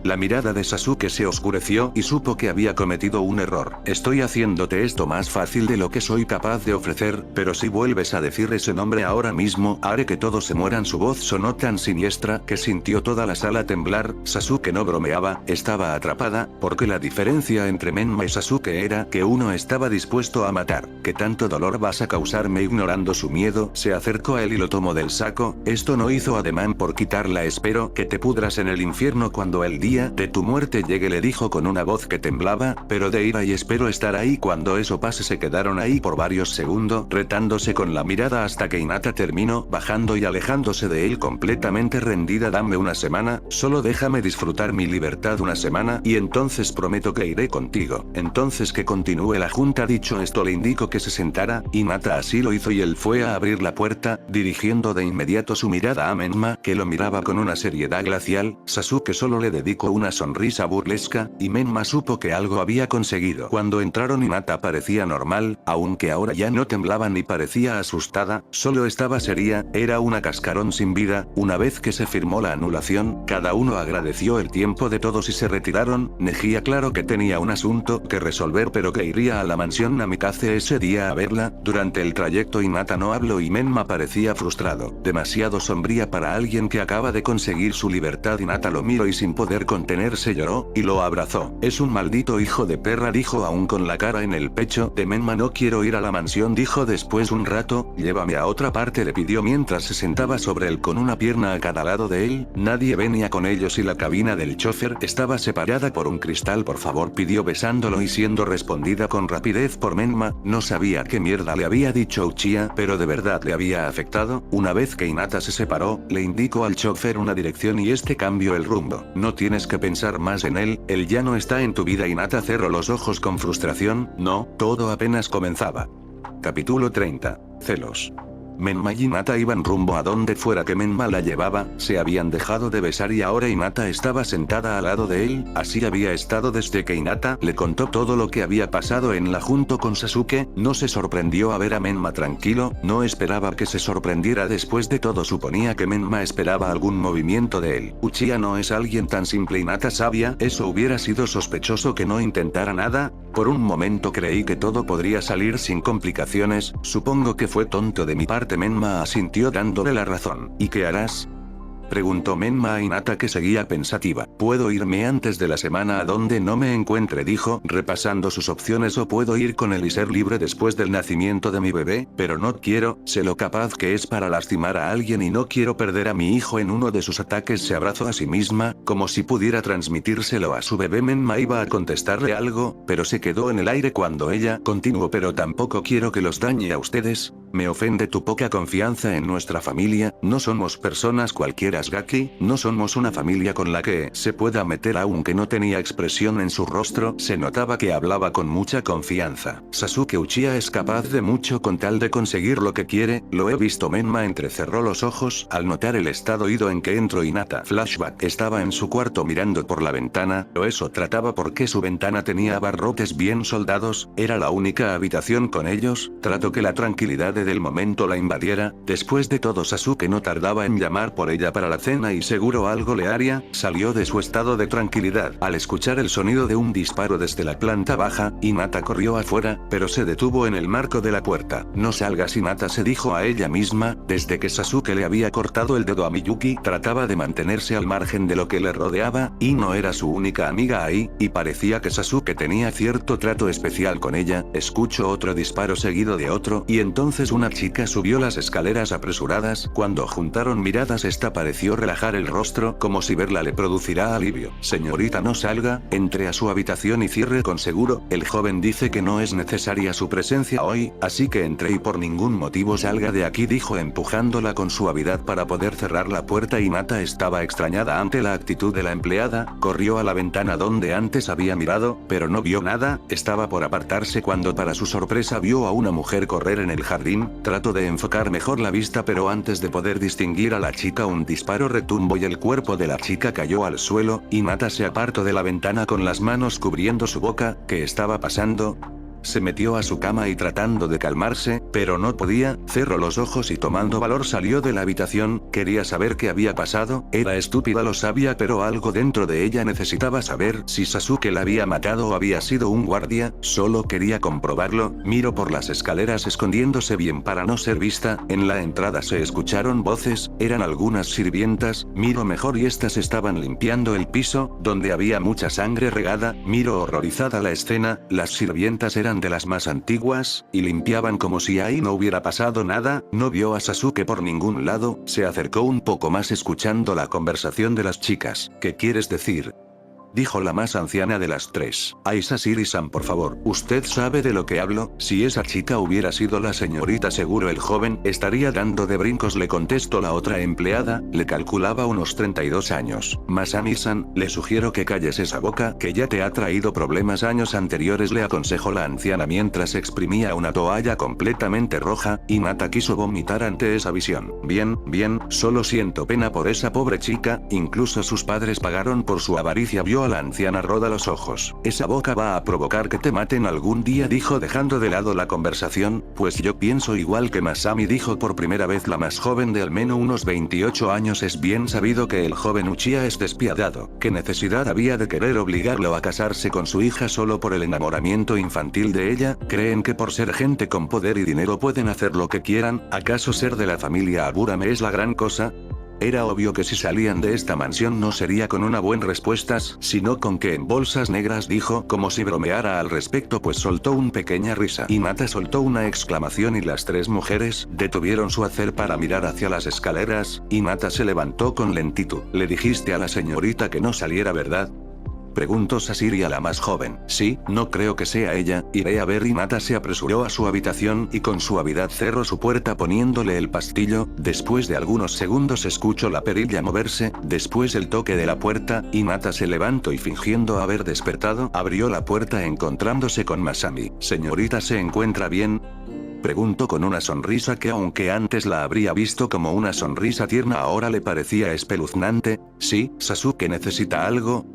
Speaker 1: La mirada de Sasuke se oscureció y supo que había cometido un error. Estoy haciéndote esto más fácil de lo que soy capaz de ofrecer, pero si vuelves a decir ese nombre ahora mismo, haré que todos se mueran. Su voz sonó tan siniestra que sintió toda la sala temblar. Sasuke no bromeaba, estaba atrapada, porque la diferencia entre Menma y Sasuke era que uno estaba dispuesto a matar. ¿Qué tanto dolor vas a causarme? Ignorando su miedo, se acercó a él y lo tomó del saco. Esto no hizo ademán por quitarla. Espero que te pudras en el infierno cuando el día día de tu muerte llegue, le dijo con una voz que temblaba, pero de ira, y espero estar ahí cuando eso pase. Se quedaron ahí por varios segundos, retándose con la mirada hasta que Hinata terminó bajando y alejándose de él completamente rendida. Dame una semana, solo déjame disfrutar mi libertad una semana, y entonces prometo que iré contigo. Entonces que continúe la junta. Dicho esto le indicó que se sentara, Hinata así lo hizo y él fue a abrir la puerta, dirigiendo de inmediato su mirada a Menma, que lo miraba con una seriedad glacial. Sasuke solo le dedicó una sonrisa burlesca, y Menma supo que algo había conseguido. Cuando entraron, Hinata parecía normal, aunque ahora ya no temblaba ni parecía asustada, solo estaba seria, era una cascarón sin vida. Una vez que se firmó la anulación, cada uno agradeció el tiempo de todos y se retiraron. Neji claro que tenía un asunto que resolver, pero que iría a la mansión Namikaze ese día a verla. Durante el trayecto Hinata no habló y Menma parecía frustrado, demasiado sombría para alguien que acaba de conseguir su libertad. Hinata lo miró y sin poder contenerse lloró, y lo abrazó. Es un maldito hijo de perra, dijo aún con la cara en el pecho de Menma. No quiero ir a la mansión, dijo después un rato. Llévame a otra parte, le pidió mientras se sentaba sobre él con una pierna a cada lado de él. Nadie venía con ellos y la cabina del chofer estaba separada por un cristal. Por favor, pidió besándolo y siendo respondida con rapidez por Menma. No sabía qué mierda le había dicho Uchiha, pero de verdad le había afectado. Una vez que Hinata se separó, le indicó al chofer una dirección y este cambió el rumbo. No tienes que pensar más en él ya no está en tu vida. Hinata cerró los ojos con frustración. No, todo apenas comenzaba. Capítulo 30. Celos. Menma y Hinata iban rumbo a donde fuera que Menma la llevaba. Se habían dejado de besar y ahora Hinata estaba sentada al lado de él. Así había estado desde que Hinata le contó todo lo que había pasado en la junto con Sasuke. No se sorprendió a ver a Menma tranquilo, no esperaba que se sorprendiera. Después de todo suponía que Menma esperaba algún movimiento de él. Uchiha no es alguien tan simple. Hinata sabía, eso hubiera sido sospechoso que no intentara nada. Por un momento creí que todo podría salir sin complicaciones. Supongo que fue tonto de mi parte. Menma asintió dándole la razón. ¿Y qué harás?, preguntó Menma a Hinata, que seguía pensativa. Puedo irme antes de la semana a donde no me encuentre, dijo, repasando sus opciones, o puedo ir con él y ser libre después del nacimiento de mi bebé, pero no quiero, sé lo capaz que es para lastimar a alguien y no quiero perder a mi hijo en uno de sus ataques. Se abrazó a sí misma, como si pudiera transmitírselo a su bebé. Menma iba a contestarle algo, pero se quedó en el aire cuando ella continuó, pero tampoco quiero que los dañe a ustedes. Me ofende tu poca confianza en nuestra familia, no somos personas cualquiera Gaki, no somos una familia con la que se pueda meter. Aunque no tenía expresión en su rostro, se notaba que hablaba con mucha confianza. Sasuke Uchiha es capaz de mucho con tal de conseguir lo que quiere, lo he visto. Menma entrecerró los ojos al notar el estado ido en que entró Hinata. Flashback. Estaba en su cuarto mirando por la ventana, o eso trataba porque su ventana tenía abarrotes bien soldados, era la única habitación con ellos. Trató que la tranquilidad del momento la invadiera. Después de todo, Sasuke no tardaba en llamar por ella para la cena y seguro algo le haría. Salió de su estado de tranquilidad al escuchar el sonido de un disparo desde la planta baja. Hinata corrió afuera, pero se detuvo en el marco de la puerta. No salgas, Hinata se dijo a ella misma. Desde que Sasuke le había cortado el dedo a Miyuki, trataba de mantenerse al margen de lo que le rodeaba, y no era su única amiga ahí, y parecía que Sasuke tenía cierto trato especial con ella. Escuchó otro disparo seguido de otro, y entonces una chica subió las escaleras apresuradas. Cuando juntaron miradas, esta pareció relajar el rostro, como si verla le producirá alivio. Señorita, no salga, entre a su habitación y cierre con seguro. El joven dice que no es necesaria su presencia hoy, así que entre y por ningún motivo salga de aquí, dijo empujándola con suavidad para poder cerrar la puerta. Hinata estaba extrañada ante la actitud de la empleada, corrió a la ventana donde antes había mirado, pero no vio nada. Estaba por apartarse cuando para su sorpresa vio a una mujer correr en el jardín. Trató de enfocar mejor la vista, pero antes de poder distinguir a la chica, un disparo retumbó y el cuerpo de la chica cayó al suelo. Hinata se apartó de la ventana con las manos cubriendo su boca. ¿Qué estaba pasando? Se metió a su cama y tratando de calmarse, pero no podía. Cerró los ojos y tomando valor salió de la habitación. Quería saber qué había pasado. Era estúpida, lo sabía, pero algo dentro de ella necesitaba saber si Sasuke la había matado o había sido un guardia. Solo quería comprobarlo. Miró por las escaleras escondiéndose bien para no ser vista. En la entrada se escucharon voces, eran algunas sirvientas. Miró mejor y estas estaban limpiando el piso, donde había mucha sangre regada. Miró horrorizada la escena. Las sirvientas eran de las más antiguas, y limpiaban como si ahí no hubiera pasado nada. No vio a Sasuke por ningún lado. Se acercó un poco más escuchando la conversación de las chicas. ¿Qué quieres decir? dijo la más anciana de las tres. Ay, Sasiri-san, por favor, ¿usted sabe de lo que hablo? Si esa chica hubiera sido la señorita, seguro el joven estaría dando de brincos, le contestó la otra empleada, le calculaba unos 32 años. Masami-san, le sugiero que calles esa boca, que ya te ha traído problemas años anteriores, le aconsejó la anciana mientras exprimía una toalla completamente roja, y Nata quiso vomitar ante esa visión. Bien, solo siento pena por esa pobre chica, incluso sus padres pagaron por su avaricia, vio a la anciana roda los ojos. Esa boca va a provocar que te maten algún día, dijo dejando de lado la conversación, pues yo pienso igual que Masami, dijo por primera vez la más joven de al menos unos 28 años. Es bien sabido que el joven Uchiha es despiadado. ¿Qué necesidad había de querer obligarlo a casarse con su hija solo por el enamoramiento infantil de ella? ¿Creen que por ser gente con poder y dinero pueden hacer lo que quieran? ¿Acaso ser de la familia Aburame es la gran cosa? Era obvio que si salían de esta mansión no sería con una buena respuesta, sino con que en bolsas negras, dijo como si bromeara al respecto, pues soltó una pequeña risa. Y Nata soltó una exclamación y las tres mujeres detuvieron su hacer para mirar hacia las escaleras, y Nata se levantó con lentitud. ¿Le dijiste a la señorita que no saliera, verdad?, preguntó Sasiri a la más joven. Sí, no creo que sea ella, iré a ver. Y Nata se apresuró a su habitación y con suavidad cerró su puerta poniéndole el pastillo. Después de algunos segundos escuchó la perilla moverse, después el toque de la puerta, y Nata se levantó y fingiendo haber despertado, abrió la puerta encontrándose con Masami. Señorita, ¿se encuentra bien?, preguntó con una sonrisa que aunque antes la habría visto como una sonrisa tierna ahora le parecía espeluznante. Sí, Sasuke necesita algo.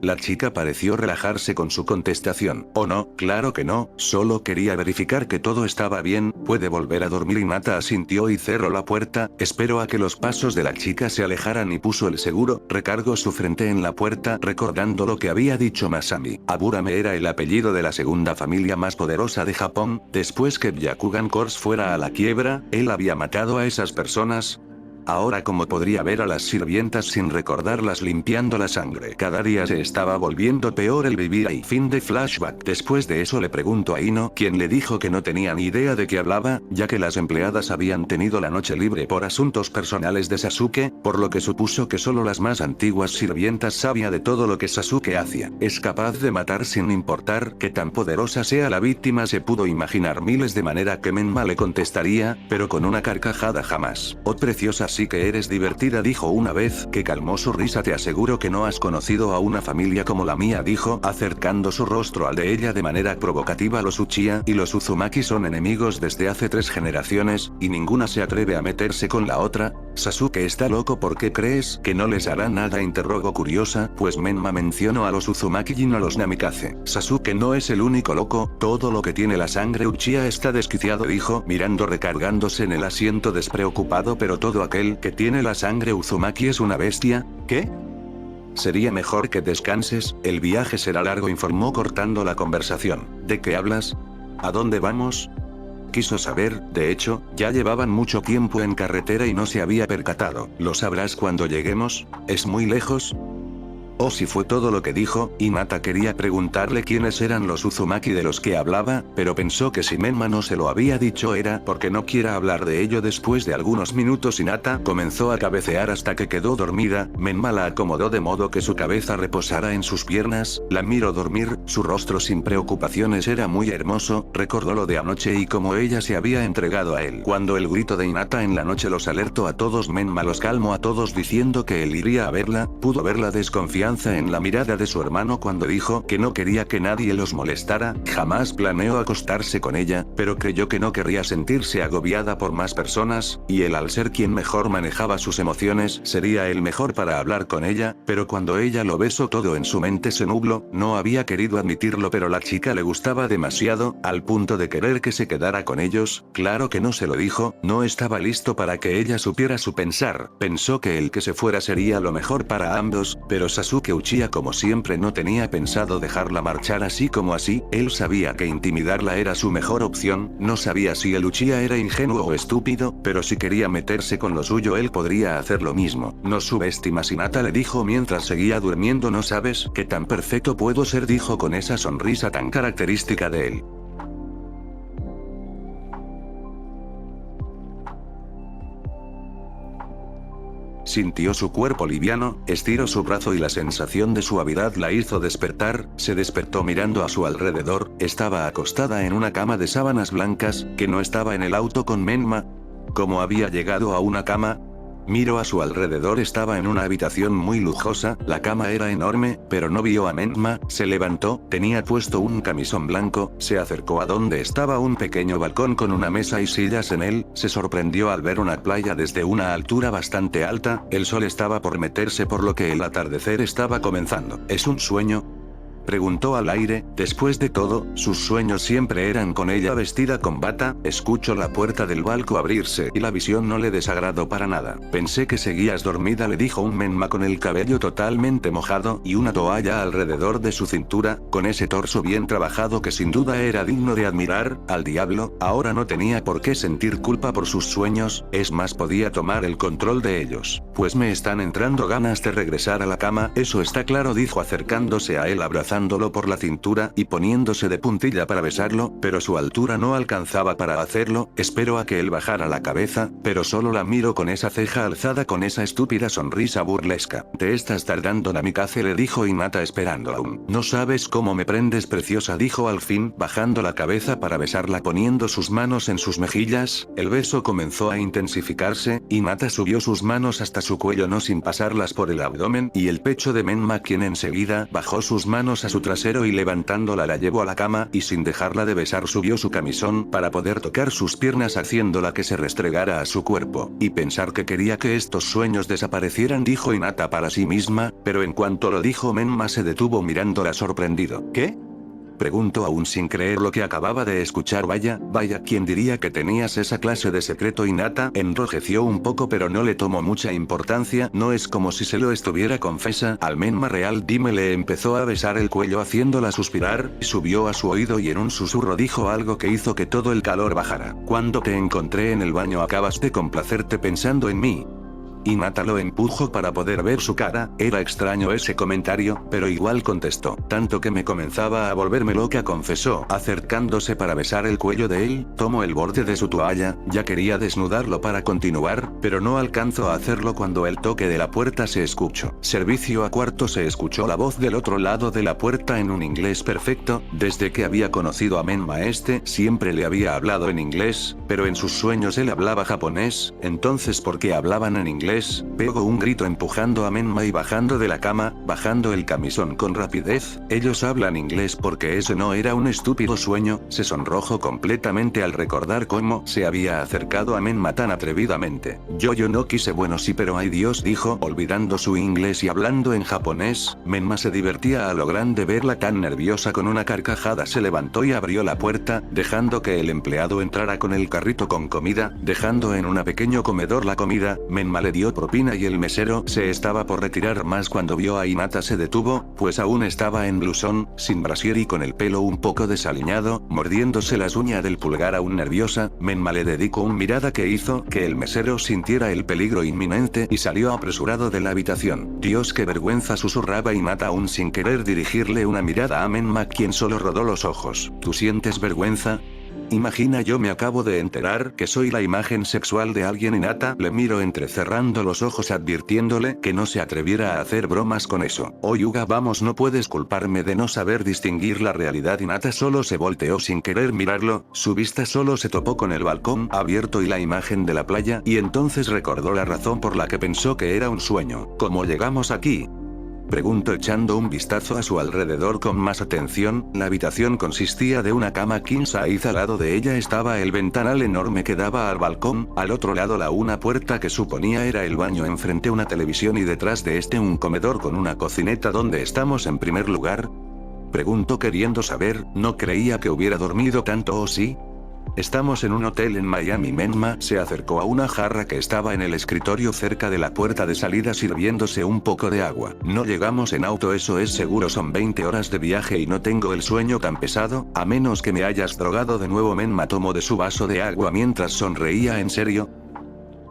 Speaker 1: La chica pareció relajarse con su contestación. Oh no, claro que no, solo quería verificar que todo estaba bien, puede volver a dormir. Y Nata asintió y cerró la puerta, esperó a que los pasos de la chica se alejaran y puso el seguro, recargó su frente en la puerta recordando lo que había dicho Masami. Aburame era el apellido de la segunda familia más poderosa de Japón, después que Byakugan Corps fuera a la quiebra, él había matado a esas personas. Ahora cómo podría ver a las sirvientas sin recordarlas limpiando la sangre. Cada día se estaba volviendo peor el vivir ahí. Fin de flashback. Después de eso le preguntó a Ino, quien le dijo que no tenía ni idea de qué hablaba, ya que las empleadas habían tenido la noche libre por asuntos personales de Sasuke, por lo que supuso que solo las más antiguas sirvientas sabían de todo lo que Sasuke hacía. Es capaz de matar sin importar que tan poderosa sea la víctima. Se pudo imaginar miles de maneras que Menma le contestaría, pero con una carcajada jamás. Oh preciosa, sí que eres divertida, dijo una vez que calmó su risa. Te aseguro que no has conocido a una familia como la mía, dijo, acercando su rostro al de ella de manera provocativa. Los Uchiha y los Uzumaki son enemigos desde hace 3 generaciones, y ninguna se atreve a meterse con la otra. Sasuke está loco. ¿Por qué crees que no les hará nada?, interrogó curiosa, pues Menma mencionó a los Uzumaki y no a los Namikaze. Sasuke no es el único loco, todo lo que tiene la sangre Uchiha está desquiciado, dijo, mirando recargándose en el asiento despreocupado. Pero todo aquel que tiene la sangre Uzumaki es una bestia. ¿Qué? Sería mejor que descanses, el viaje será largo, informó cortando la conversación. ¿De qué hablas? ¿A dónde vamos?, quiso saber. De hecho, ya llevaban mucho tiempo en carretera y no se había percatado. ¿Lo sabrás cuando lleguemos? ¿Es muy lejos? O si fue todo lo que dijo. Y Nata quería preguntarle quiénes eran los Uzumaki de los que hablaba, pero pensó que si Menma no se lo había dicho era porque no quiera hablar de ello. Después de algunos minutos Hinata comenzó a cabecear hasta que quedó dormida. Menma la acomodó de modo que su cabeza reposara en sus piernas, la miró dormir, su rostro sin preocupaciones era muy hermoso, recordó lo de anoche y cómo ella se había entregado a él. Cuando el grito de Hinata en la noche los alertó a todos, Menma los calmó a todos diciendo que él iría a verla. Pudo ver la desconfianza en la mirada de su hermano cuando dijo que no quería que nadie los molestara. Jamás planeó acostarse con ella, pero creyó que no querría sentirse agobiada por más personas, y él, al ser quien mejor manejaba sus emociones, sería el mejor para hablar con ella. Pero cuando ella lo besó todo en su mente se nubló. No había querido admitirlo, pero la chica le gustaba demasiado, al punto de querer que se quedara con ellos. Claro que no se lo dijo, no estaba listo para que ella supiera su pensar. Pensó que el que se fuera sería lo mejor para ambos, pero Sasuke Uchiha como siempre no tenía pensado dejarla marchar así como así. Él sabía que intimidarla era su mejor opción. No sabía si el Uchiha era ingenuo o estúpido, pero si quería meterse con lo suyo él podría hacer lo mismo. No subestimas, Hinata le dijo mientras seguía durmiendo. No sabes qué tan perfecto puedo ser, dijo con esa sonrisa tan característica de él. Sintió su cuerpo liviano, estiró su brazo y la sensación de suavidad la hizo despertar, se despertó mirando a su alrededor, estaba acostada en una cama de sábanas blancas, que no estaba en el auto con Menma. ¿Cómo había llegado a una cama? Miró a su alrededor, estaba en una habitación muy lujosa, la cama era enorme, pero no vio a Menma, se levantó, tenía puesto un camisón blanco, se acercó a donde estaba un pequeño balcón con una mesa y sillas en él, se sorprendió al ver una playa desde una altura bastante alta, el sol estaba por meterse por lo que el atardecer estaba comenzando. ¿Es un sueño?, preguntó al aire. Después de todo, sus sueños siempre eran con ella vestida con bata. Escuchó la puerta del balcón abrirse y la visión no le desagradó para nada. Pensé que seguías dormida, le dijo un Menma con el cabello totalmente mojado y una toalla alrededor de su cintura, con ese torso bien trabajado que sin duda era digno de admirar. Al diablo, ahora no tenía por qué sentir culpa por sus sueños, es más, podía tomar el control de ellos. Pues me están entrando ganas de regresar a la cama, eso está claro, dijo acercándose a él, abrazándolo por la cintura y poniéndose de puntilla para besarlo, pero su altura no alcanzaba para hacerlo. Espero a que él bajara la cabeza, pero solo la miro con esa ceja alzada, con esa estúpida sonrisa burlesca. Te estás tardando, Namikaze, le dijo Hinata esperando aún. No sabes cómo me prendes, preciosa, dijo al fin, bajando la cabeza para besarla, poniendo sus manos en sus mejillas. El beso comenzó a intensificarse, Hinata subió sus manos hasta su cuello, no sin pasarlas por el abdomen y el pecho de Menma, quien enseguida bajó sus manos a su trasero y levantándola la llevó a la cama, y sin dejarla de besar subió su camisón para poder tocar sus piernas, haciéndola que se restregara a su cuerpo. Y pensar que quería que estos sueños desaparecieran, dijo Hinata para sí misma, pero en cuanto lo dijo Menma se detuvo mirándola sorprendido. ¿Qué?, preguntó aún sin creer lo que acababa de escuchar. Vaya, ¿quién diría que tenías esa clase de secreto? Hinata enrojeció un poco pero no le tomó mucha importancia, no es como si se lo estuviera confesa al Menma real. Dime, le empezó a besar el cuello haciéndola suspirar, subió a su oído y en un susurro dijo algo que hizo que todo el calor bajara. Cuando te encontré en el baño acabas de complacerte pensando en mí. Hinata lo empujó para poder ver su cara, era extraño ese comentario, pero igual contestó. Tanto que me comenzaba a volverme loca, confesó, acercándose para besar el cuello de él. Tomó el borde de su toalla, ya quería desnudarlo para continuar, pero no alcanzó a hacerlo cuando el toque de la puerta se escuchó. Servicio a cuarto, se escuchó la voz del otro lado de la puerta en un inglés perfecto. Desde que había conocido a Menma siempre le había hablado en inglés, pero en sus sueños él hablaba japonés. Entonces, ¿por qué hablaban en inglés? Pegó un grito empujando a Menma y bajando de la cama, bajando el camisón con rapidez. Ellos hablan inglés porque ese no era un estúpido sueño. Se sonrojó completamente al recordar cómo se había acercado a Menma tan atrevidamente. Yo no quise, bueno sí, pero ay Dios, dijo, olvidando su inglés y hablando en japonés. Menma se divertía a lo grande verla tan nerviosa. Con una carcajada se levantó y abrió la puerta, dejando que el empleado entrara con el carrito con comida, dejando en un pequeño comedor la comida. Menma le dio propina y el mesero se estaba por retirar, más cuando vio a Hinata se detuvo, pues aún estaba en blusón, sin brasier y con el pelo un poco desaliñado, mordiéndose las uñas del pulgar aún nerviosa. Menma le dedicó una mirada que hizo que el mesero sintiera el peligro inminente y salió apresurado de la habitación. Dios, qué vergüenza, susurraba Hinata aún sin querer dirigirle una mirada a Menma, quien solo rodó los ojos. ¿Tú sientes vergüenza? Imagina, yo me acabo de enterar que soy la imagen sexual de alguien. Hinata le miró entrecerrando los ojos advirtiéndole que no se atreviera a hacer bromas con eso. Oh Yuga, vamos, no puedes culparme de no saber distinguir la realidad. Hinata solo se volteó sin querer mirarlo, su vista solo se topó con el balcón abierto y la imagen de la playa, y entonces recordó la razón por la que pensó que era un sueño. ¿Cómo llegamos aquí?, preguntó echando un vistazo a su alrededor con más atención. La habitación consistía de una cama king size, al lado de ella estaba el ventanal enorme que daba al balcón, al otro lado una puerta que suponía era el baño, enfrente una televisión y detrás de este un comedor con una cocineta. ¿Dónde estamos en primer lugar?, preguntó queriendo saber. No creía que hubiera dormido tanto, ¿o sí? Estamos en un hotel en Miami. Menma se acercó a una jarra que estaba en el escritorio cerca de la puerta de salida sirviéndose un poco de agua. No llegamos en auto, eso es seguro, son 20 horas de viaje y no tengo el sueño tan pesado, a menos que me hayas drogado de nuevo. Menma tomó de su vaso de agua mientras sonreía. ¿En serio?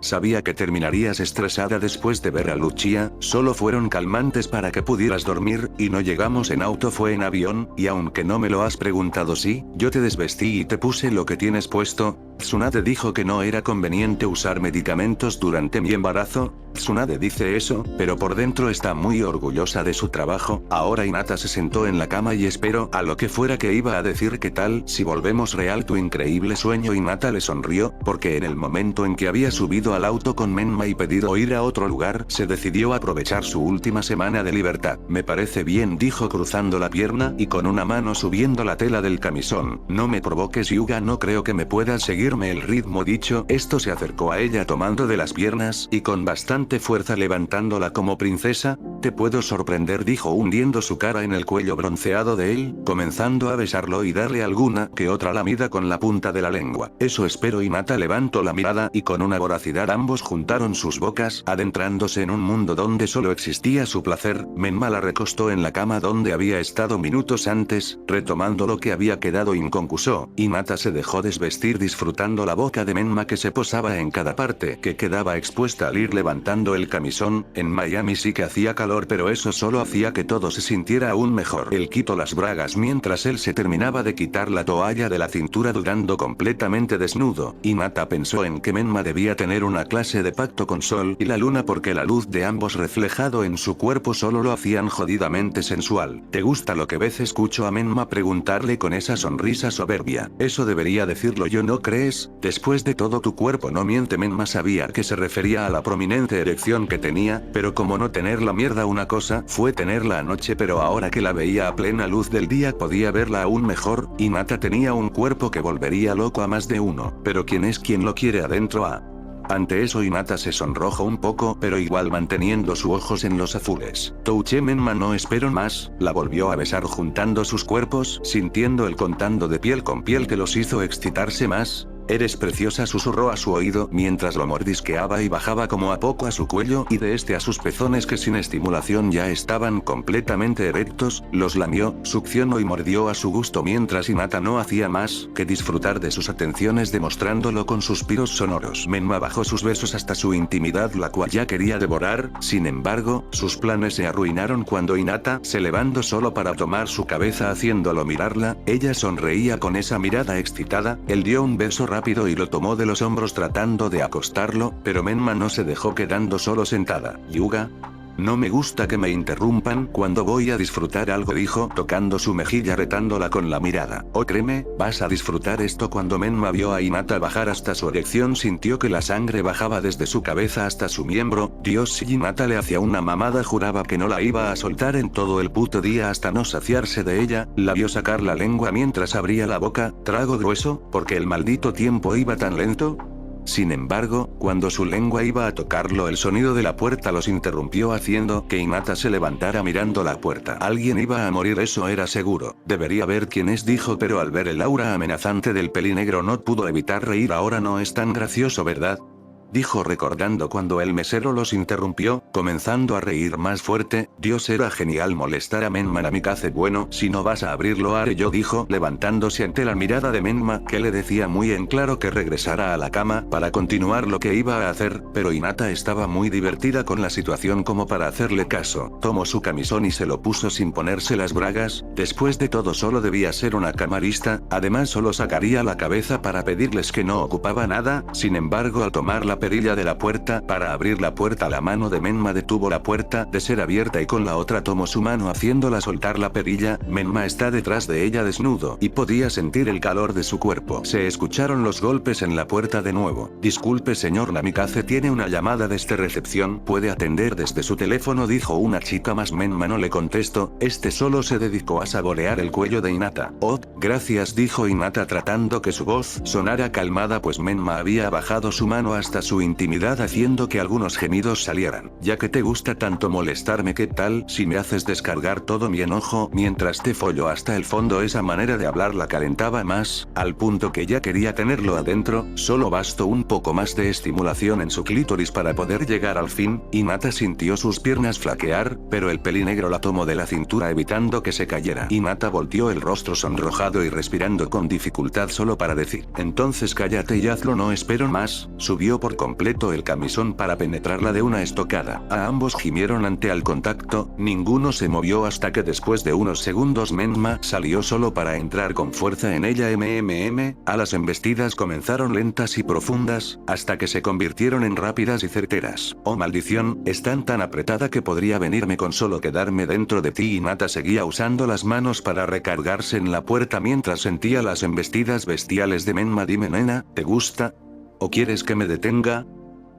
Speaker 1: Sabía que terminarías estresada después de ver a Lucia, solo fueron calmantes para que pudieras dormir, y no llegamos en auto, fue en avión, y aunque no me lo has preguntado, sí, yo te desvestí y te puse lo que tienes puesto. Tsunade dijo que no era conveniente usar medicamentos durante mi embarazo. Tsunade dice eso, pero por dentro está muy orgullosa de su trabajo. Ahora Hinata se sentó en la cama y esperó a lo que fuera que iba a decir. ¿Qué tal si volvemos real tu increíble sueño? Hinata le sonrió, porque en el momento en que había subido al auto con Menma y pedido ir a otro lugar, se decidió aprovechar su última semana de libertad. Me parece bien, dijo cruzando la pierna y con una mano subiendo la tela del camisón. No me provoques, Yuga, no creo que me puedas seguirme el ritmo. Dicho esto, se acercó a ella tomando de las piernas y con bastante fuerza levantándola como princesa. Te puedo sorprender, dijo hundiendo su cara en el cuello bronceado de él, comenzando a besarlo y darle alguna que otra lamida con la punta de la lengua. Eso espero. Hinata levantó la mirada y con una voracidad ambos juntaron sus bocas, adentrándose en un mundo donde solo existía su placer. Menma la recostó en la cama donde había estado minutos antes, retomando lo que había quedado inconcluso. Hinata se dejó desvestir disfrutando la boca de Menma que se posaba en cada parte que quedaba expuesta al ir levantando el camisón. En Miami sí que hacía calor, pero eso solo hacía que todo se sintiera aún mejor. Él quitó las bragas mientras él se terminaba de quitar la toalla de la cintura, dudando completamente desnudo. Hinata pensó en que Menma debía tener una clase de pacto con Sol y la Luna, porque la luz de ambos reflejado en su cuerpo solo lo hacían jodidamente sensual. ¿Te gusta lo que ves? Escuchó a Menma preguntarle con esa sonrisa soberbia. Eso debería decirlo yo, ¿no crees? Después de todo, tu cuerpo no miente. Menma sabía que se refería a la prominente erección que tenía, pero como no tener la mierda una cosa fue tenerla anoche, pero ahora que la veía a plena luz del día podía verla aún mejor. Hinata tenía un cuerpo que volvería loco a más de uno, pero ¿quién es quien lo quiere adentro? Ante eso Hinata se sonrojó un poco, pero igual manteniendo sus ojos en los azules. Touché Menma, no espero más, la volvió a besar juntando sus cuerpos, sintiendo el contacto de piel con piel que los hizo excitarse más. Eres preciosa, susurró a su oído mientras lo mordisqueaba y bajaba como a poco a su cuello y de este a sus pezones que sin estimulación ya estaban completamente erectos. Los lamió, succionó y mordió a su gusto mientras Hinata no hacía más que disfrutar de sus atenciones, demostrándolo con suspiros sonoros. Menma bajó sus besos hasta su intimidad, la cual ya quería devorar. Sin embargo, sus planes se arruinaron cuando Hinata se levantó solo para tomar su cabeza haciéndolo mirarla. Ella sonreía con esa mirada excitada. Él dio un beso rápido y lo tomó de los hombros tratando de acostarlo, pero Menma no se dejó, quedando solo sentada. Yuga. No me gusta que me interrumpan cuando voy a disfrutar algo, dijo tocando su mejilla retándola con la mirada. Oh, créeme, vas a disfrutar esto. Cuando Menma vio a Hinata bajar hasta su erección sintió que la sangre bajaba desde su cabeza hasta su miembro. Dios, si Hinata le hacía una mamada juraba que no la iba a soltar en todo el puto día hasta no saciarse de ella. La vio sacar la lengua mientras abría la boca, trago grueso, porque el maldito tiempo iba tan lento. Sin embargo, cuando su lengua iba a tocarlo, el sonido de la puerta los interrumpió haciendo que Hinata se levantara mirando la puerta. Alguien iba a morir, eso era seguro. Debería ver quién es, dijo, pero al ver el aura amenazante del pelinegro no pudo evitar reír. Ahora no es tan gracioso, ¿verdad?, dijo recordando cuando el mesero los interrumpió, comenzando a reír más fuerte. Dios, era genial molestar a Menma Namikaze. Bueno, si no vas a abrirlo haré yo, dijo levantándose ante la mirada de Menma, que le decía muy en claro que regresara a la cama para continuar lo que iba a hacer, pero Hinata estaba muy divertida con la situación como para hacerle caso. Tomó su camisón y se lo puso sin ponerse las bragas. Después de todo solo debía ser una camarista, además solo sacaría la cabeza para pedirles que no ocupaba nada. Sin embargo, al tomar la perilla de la puerta para abrir la puerta, la mano de Menma detuvo la puerta de ser abierta y con la otra tomó su mano haciéndola soltar la perilla. Menma está detrás de ella desnudo y podía sentir el calor de su cuerpo. Se escucharon los golpes en la puerta de nuevo. Disculpe señor Namikaze, tiene una llamada desde recepción, puede atender desde su teléfono, dijo una chica más. Menma no le contestó, este solo se dedicó a saborear el cuello de Hinata. Oh, gracias, dijo Hinata tratando que su voz sonara calmada, pues Menma había bajado su mano hasta su intimidad haciendo que algunos gemidos salieran. Ya que te gusta tanto molestarme, ¿qué tal si me haces descargar todo mi enojo mientras te follo hasta el fondo? Esa manera de hablar la calentaba más, al punto que ya quería tenerlo adentro. Solo bastó un poco más de estimulación en su clítoris para poder llegar al fin. Hinata sintió sus piernas flaquear, pero el pelinegro la tomó de la cintura evitando que se cayera. Hinata volteó el rostro sonrojado y respirando con dificultad solo para decir, entonces cállate y hazlo, no espero más. Subió por completo el camisón para penetrarla de una estocada. A ambos gimieron ante el contacto, ninguno se movió hasta que después de unos segundos Menma salió solo para entrar con fuerza en ella. A las embestidas comenzaron lentas y profundas, hasta que se convirtieron en rápidas y certeras. Oh maldición, están tan apretada que podría venirme con solo quedarme dentro de ti. Hinata seguía usando las manos para recargarse en la puerta mientras sentía las embestidas bestiales de Menma. Dime nena, ¿te gusta? ¿O quieres que me detenga?,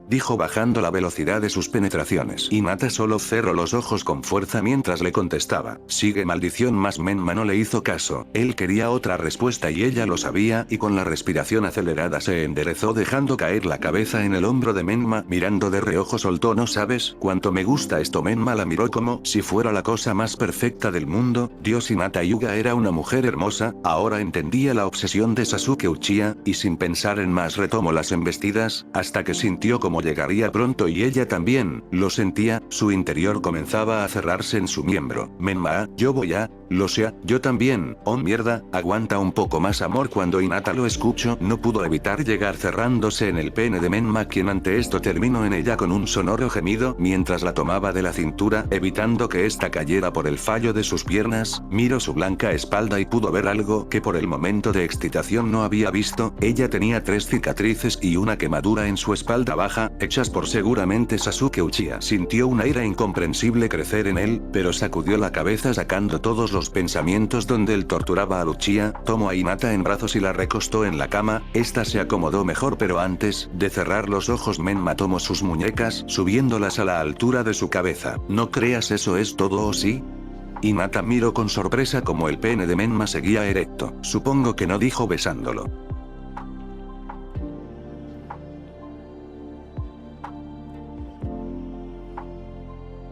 Speaker 1: dijo bajando la velocidad de sus penetraciones. Hinata solo cerró los ojos con fuerza mientras le contestaba. Sigue maldición. Más Menma no le hizo caso. Él quería otra respuesta y ella lo sabía, y con la respiración acelerada se enderezó dejando caer la cabeza en el hombro de Menma. Mirando de reojo soltó: no sabes cuánto me gusta esto. Menma la miró como si fuera la cosa más perfecta del mundo. Dios, Hinata Hyuga era una mujer hermosa, ahora entendía la obsesión de Sasuke Uchiha, y sin pensar en más retomó las embestidas, hasta que sintió como llegaría pronto y ella también, lo sentía, su interior comenzaba a cerrarse en su miembro. Menma, yo voy a, lo sea, yo también, oh mierda, aguanta un poco más amor. Cuando Hinata lo escuchó, no pudo evitar llegar cerrándose en el pene de Menma, quien ante esto terminó en ella con un sonoro gemido mientras la tomaba de la cintura, evitando que ésta cayera por el fallo de sus piernas. Miró su blanca espalda y pudo ver algo que por el momento de excitación no había visto. Ella tenía 3 cicatrices y una quemadura en su espalda baja, hechas por seguramente Sasuke Uchiha. Sintió una ira incomprensible crecer en él, pero sacudió la cabeza sacando todos los pensamientos donde él torturaba a Uchiha. Tomó a Hinata en brazos y la recostó en la cama. Esta se acomodó mejor, pero antes de cerrar los ojos Menma tomó sus muñecas, subiéndolas a la altura de su cabeza. No creas, eso es todo, ¿o sí? Hinata miró con sorpresa como el pene de Menma seguía erecto. Supongo que no, dijo besándolo.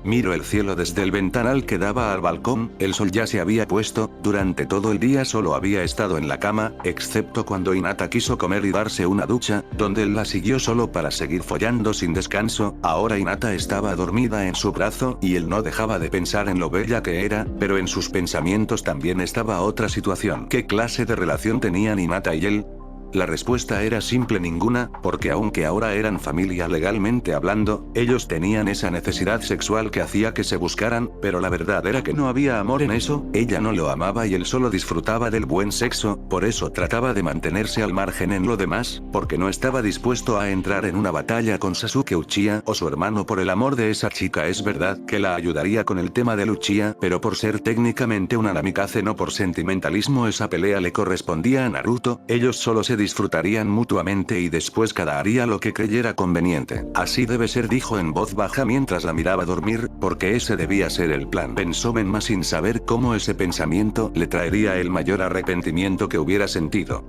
Speaker 1: Miró el cielo desde el ventanal que daba al balcón. El sol ya se había puesto. Durante todo el día solo había estado en la cama, excepto cuando Hinata quiso comer y darse una ducha, donde él la siguió solo para seguir follando sin descanso. Ahora Hinata estaba dormida en su brazo, y él no dejaba de pensar en lo bella que era, pero en sus pensamientos también estaba otra situación. ¿Qué clase de relación tenían Hinata y él? La respuesta era simple: ninguna, porque aunque ahora eran familia legalmente hablando, ellos tenían esa necesidad sexual que hacía que se buscaran, pero la verdad era que no había amor en eso. Ella no lo amaba y él solo disfrutaba del buen sexo, por eso trataba de mantenerse al margen en lo demás, porque no estaba dispuesto a entrar en una batalla con Sasuke Uchiha o su hermano por el amor de esa chica. Es verdad que la ayudaría con el tema del Uchiha, pero por ser técnicamente una Namikaze, no por sentimentalismo. Esa pelea le correspondía a Naruto, ellos solo se disfrutarían mutuamente y después cada haría lo que creyera conveniente. Así debe ser, dijo en voz baja mientras la miraba dormir, porque ese debía ser el plan. Pensó Menma sin saber cómo ese pensamiento le traería el mayor arrepentimiento que hubiera sentido.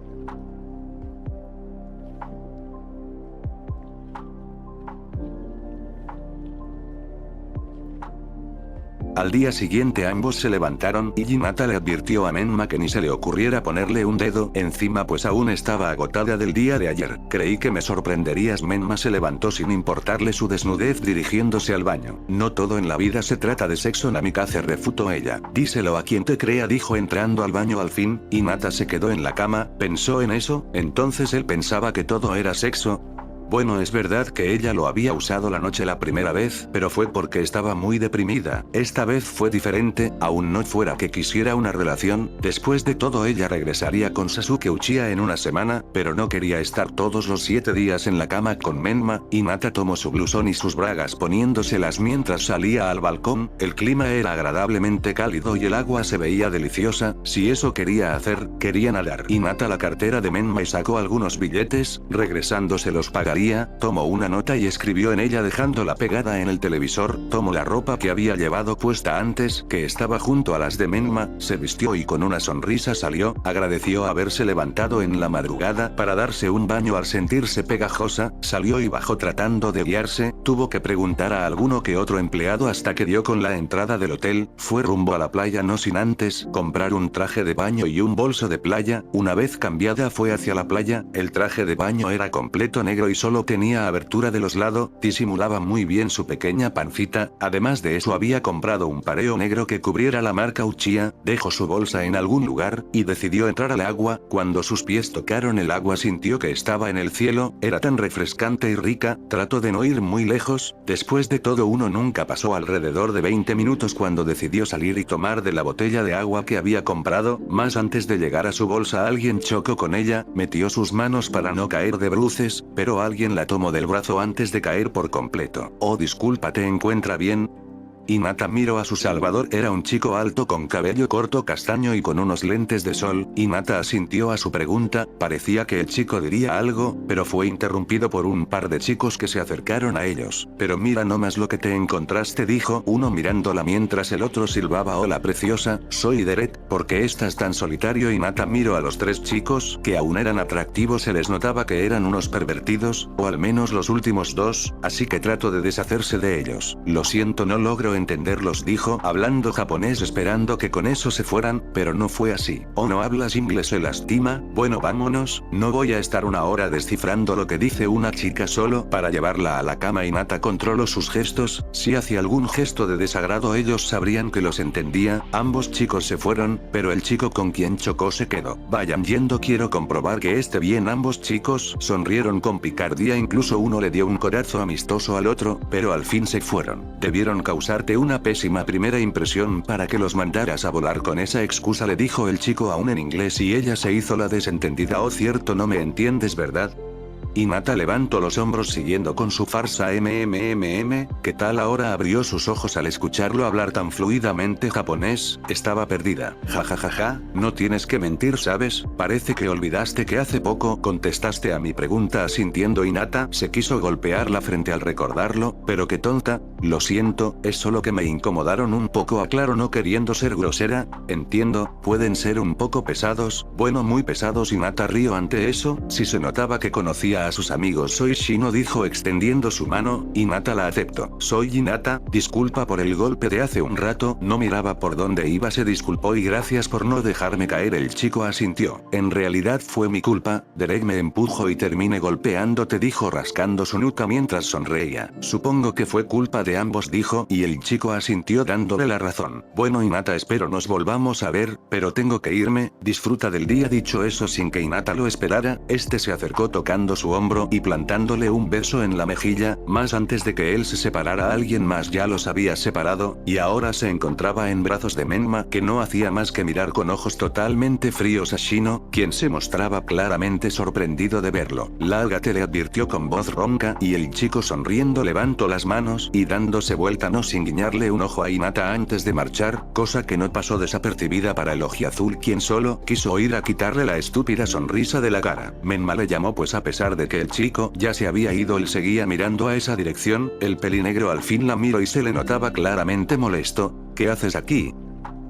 Speaker 1: Al día siguiente ambos se levantaron y Hinata le advirtió a Menma que ni se le ocurriera ponerle un dedo encima, pues aún estaba agotada del día de ayer. Creí que me sorprenderías. Menma se levantó sin importarle su desnudez dirigiéndose al baño. No todo en la vida se trata de sexo, Namikaze, refutó ella. Díselo a quien te crea, dijo entrando al baño al fin. Hinata se quedó en la cama, pensó en eso, entonces él pensaba que todo era sexo. Bueno, es verdad que ella lo había usado la noche la primera vez, pero fue porque estaba muy deprimida. Esta vez fue diferente, aún no fuera que quisiera una relación. Después de todo ella regresaría con Sasuke Uchiha en una semana, pero no quería estar todos los 7 días en la cama con Menma. Hinata tomó su blusón y sus bragas poniéndoselas mientras salía al balcón. El clima era agradablemente cálido y el agua se veía deliciosa. Si eso quería hacer, quería nadar. Hinata la cartera de Menma y sacó algunos billetes, regresando se los pagaría. Tomó una nota y escribió en ella dejándola pegada en el televisor. Tomó la ropa que había llevado puesta antes, que estaba junto a las de Menma, se vistió y con una sonrisa salió. Agradeció haberse levantado en la madrugada para darse un baño al sentirse pegajosa. Salió y bajó tratando de guiarse. Tuvo que preguntar a alguno que otro empleado hasta que dio con la entrada del hotel. Fue rumbo a la playa no sin antes comprar un traje de baño y un bolso de playa. Una vez cambiada fue hacia la playa. El traje de baño era completo negro y solo solo tenía abertura de los lados, disimulaba muy bien su pequeña pancita, además de eso había comprado un pareo negro que cubriera la marca Uchiha, dejó su bolsa en algún lugar, y decidió entrar al agua. Cuando sus pies tocaron el agua sintió que estaba en el cielo, era tan refrescante y rica, trató de no ir muy lejos. Después de todo uno nunca pasó alrededor de 20 minutos cuando decidió salir y tomar de la botella de agua que había comprado, más antes de llegar a su bolsa alguien chocó con ella, metió sus manos para no caer de bruces, pero alguien la tomó del brazo antes de caer por completo. Oh, disculpa, ¿te encuentra bien? Hinata miró a su salvador, era un chico alto con cabello corto castaño y con unos lentes de sol. Hinata asintió a su pregunta, parecía que el chico diría algo, pero fue interrumpido por un par de chicos que se acercaron a ellos. Pero mira nomás lo que te encontraste, dijo uno mirándola mientras el otro silbaba. Hola preciosa, soy Derek, ¿por qué estás tan solitario? Hinata miró a los tres chicos, que aún eran atractivos, se les notaba que eran unos pervertidos, o al menos los últimos dos, así que trató de deshacerse de ellos. Lo siento, no logro entenderlos, dijo, hablando japonés esperando que con eso se fueran, pero no fue así. ¿O no hablas inglés? ¿Se lastima? Bueno, vámonos, no voy a estar una hora descifrando lo que dice una chica solo para llevarla a la cama. Hinata controló sus gestos, si hacía algún gesto de desagrado ellos sabrían que los entendía. Ambos chicos se fueron, pero el chico con quien chocó se quedó. Vayan yendo, quiero comprobar que esté bien. Ambos chicos sonrieron con picardía, incluso uno le dio un codazo amistoso al otro, pero al fin se fueron. Debieron causarte una pésima primera impresión para que los mandaras a volar con esa excusa, le dijo el chico aún en inglés, y ella se hizo la desentendida. Oh, cierto, no me entiendes, ¿verdad? Hinata levantó los hombros siguiendo con su farsa. ¿Qué tal ahora? Abrió sus ojos al escucharlo hablar tan fluidamente japonés, estaba perdida. Jajajaja, no tienes que mentir, ¿sabes? Parece que olvidaste que hace poco contestaste a mi pregunta. Asintiendo, Hinata se quiso golpear la frente al recordarlo, pero qué tonta. Lo siento, es solo que me incomodaron un poco, aclaró no queriendo ser grosera. Entiendo, pueden ser un poco pesados, bueno, muy pesados. Hinata rió ante eso, si se notaba que conocía a sus amigos. Soy Shino, dijo extendiendo su mano. Hinata la aceptó. Soy Hinata, disculpa por el golpe de hace un rato, no miraba por dónde iba, se disculpó, y gracias por no dejarme caer. El chico asintió. En realidad fue mi culpa, Derek me empujó y terminé golpeándote, dijo rascando su nuca mientras sonreía. Supongo que fue culpa de ambos, dijo, y el chico asintió dándole la razón. Bueno, Hinata, espero nos volvamos a ver, pero tengo que irme, disfruta del día. Dicho eso sin que Hinata lo esperara, este se acercó tocando su hombro y plantándole un beso en la mejilla, más antes de que él se separara. Alguien más ya los había separado, y ahora se encontraba en brazos de Menma, que no hacía más que mirar con ojos totalmente fríos a Shino, quien se mostraba claramente sorprendido de verlo. Lárgate, le advirtió con voz ronca, y el chico sonriendo levantó las manos y dándose vuelta no sin guiñarle un ojo a Hinata antes de marchar, cosa que no pasó desapercibida para el ojiazul, quien solo quiso ir a quitarle la estúpida sonrisa de la cara. Menma le llamó, pues a pesar de que el chico ya se había ido, él seguía mirando a esa dirección. El pelinegro al fin la miró y se le notaba claramente molesto. ¿Qué haces aquí?,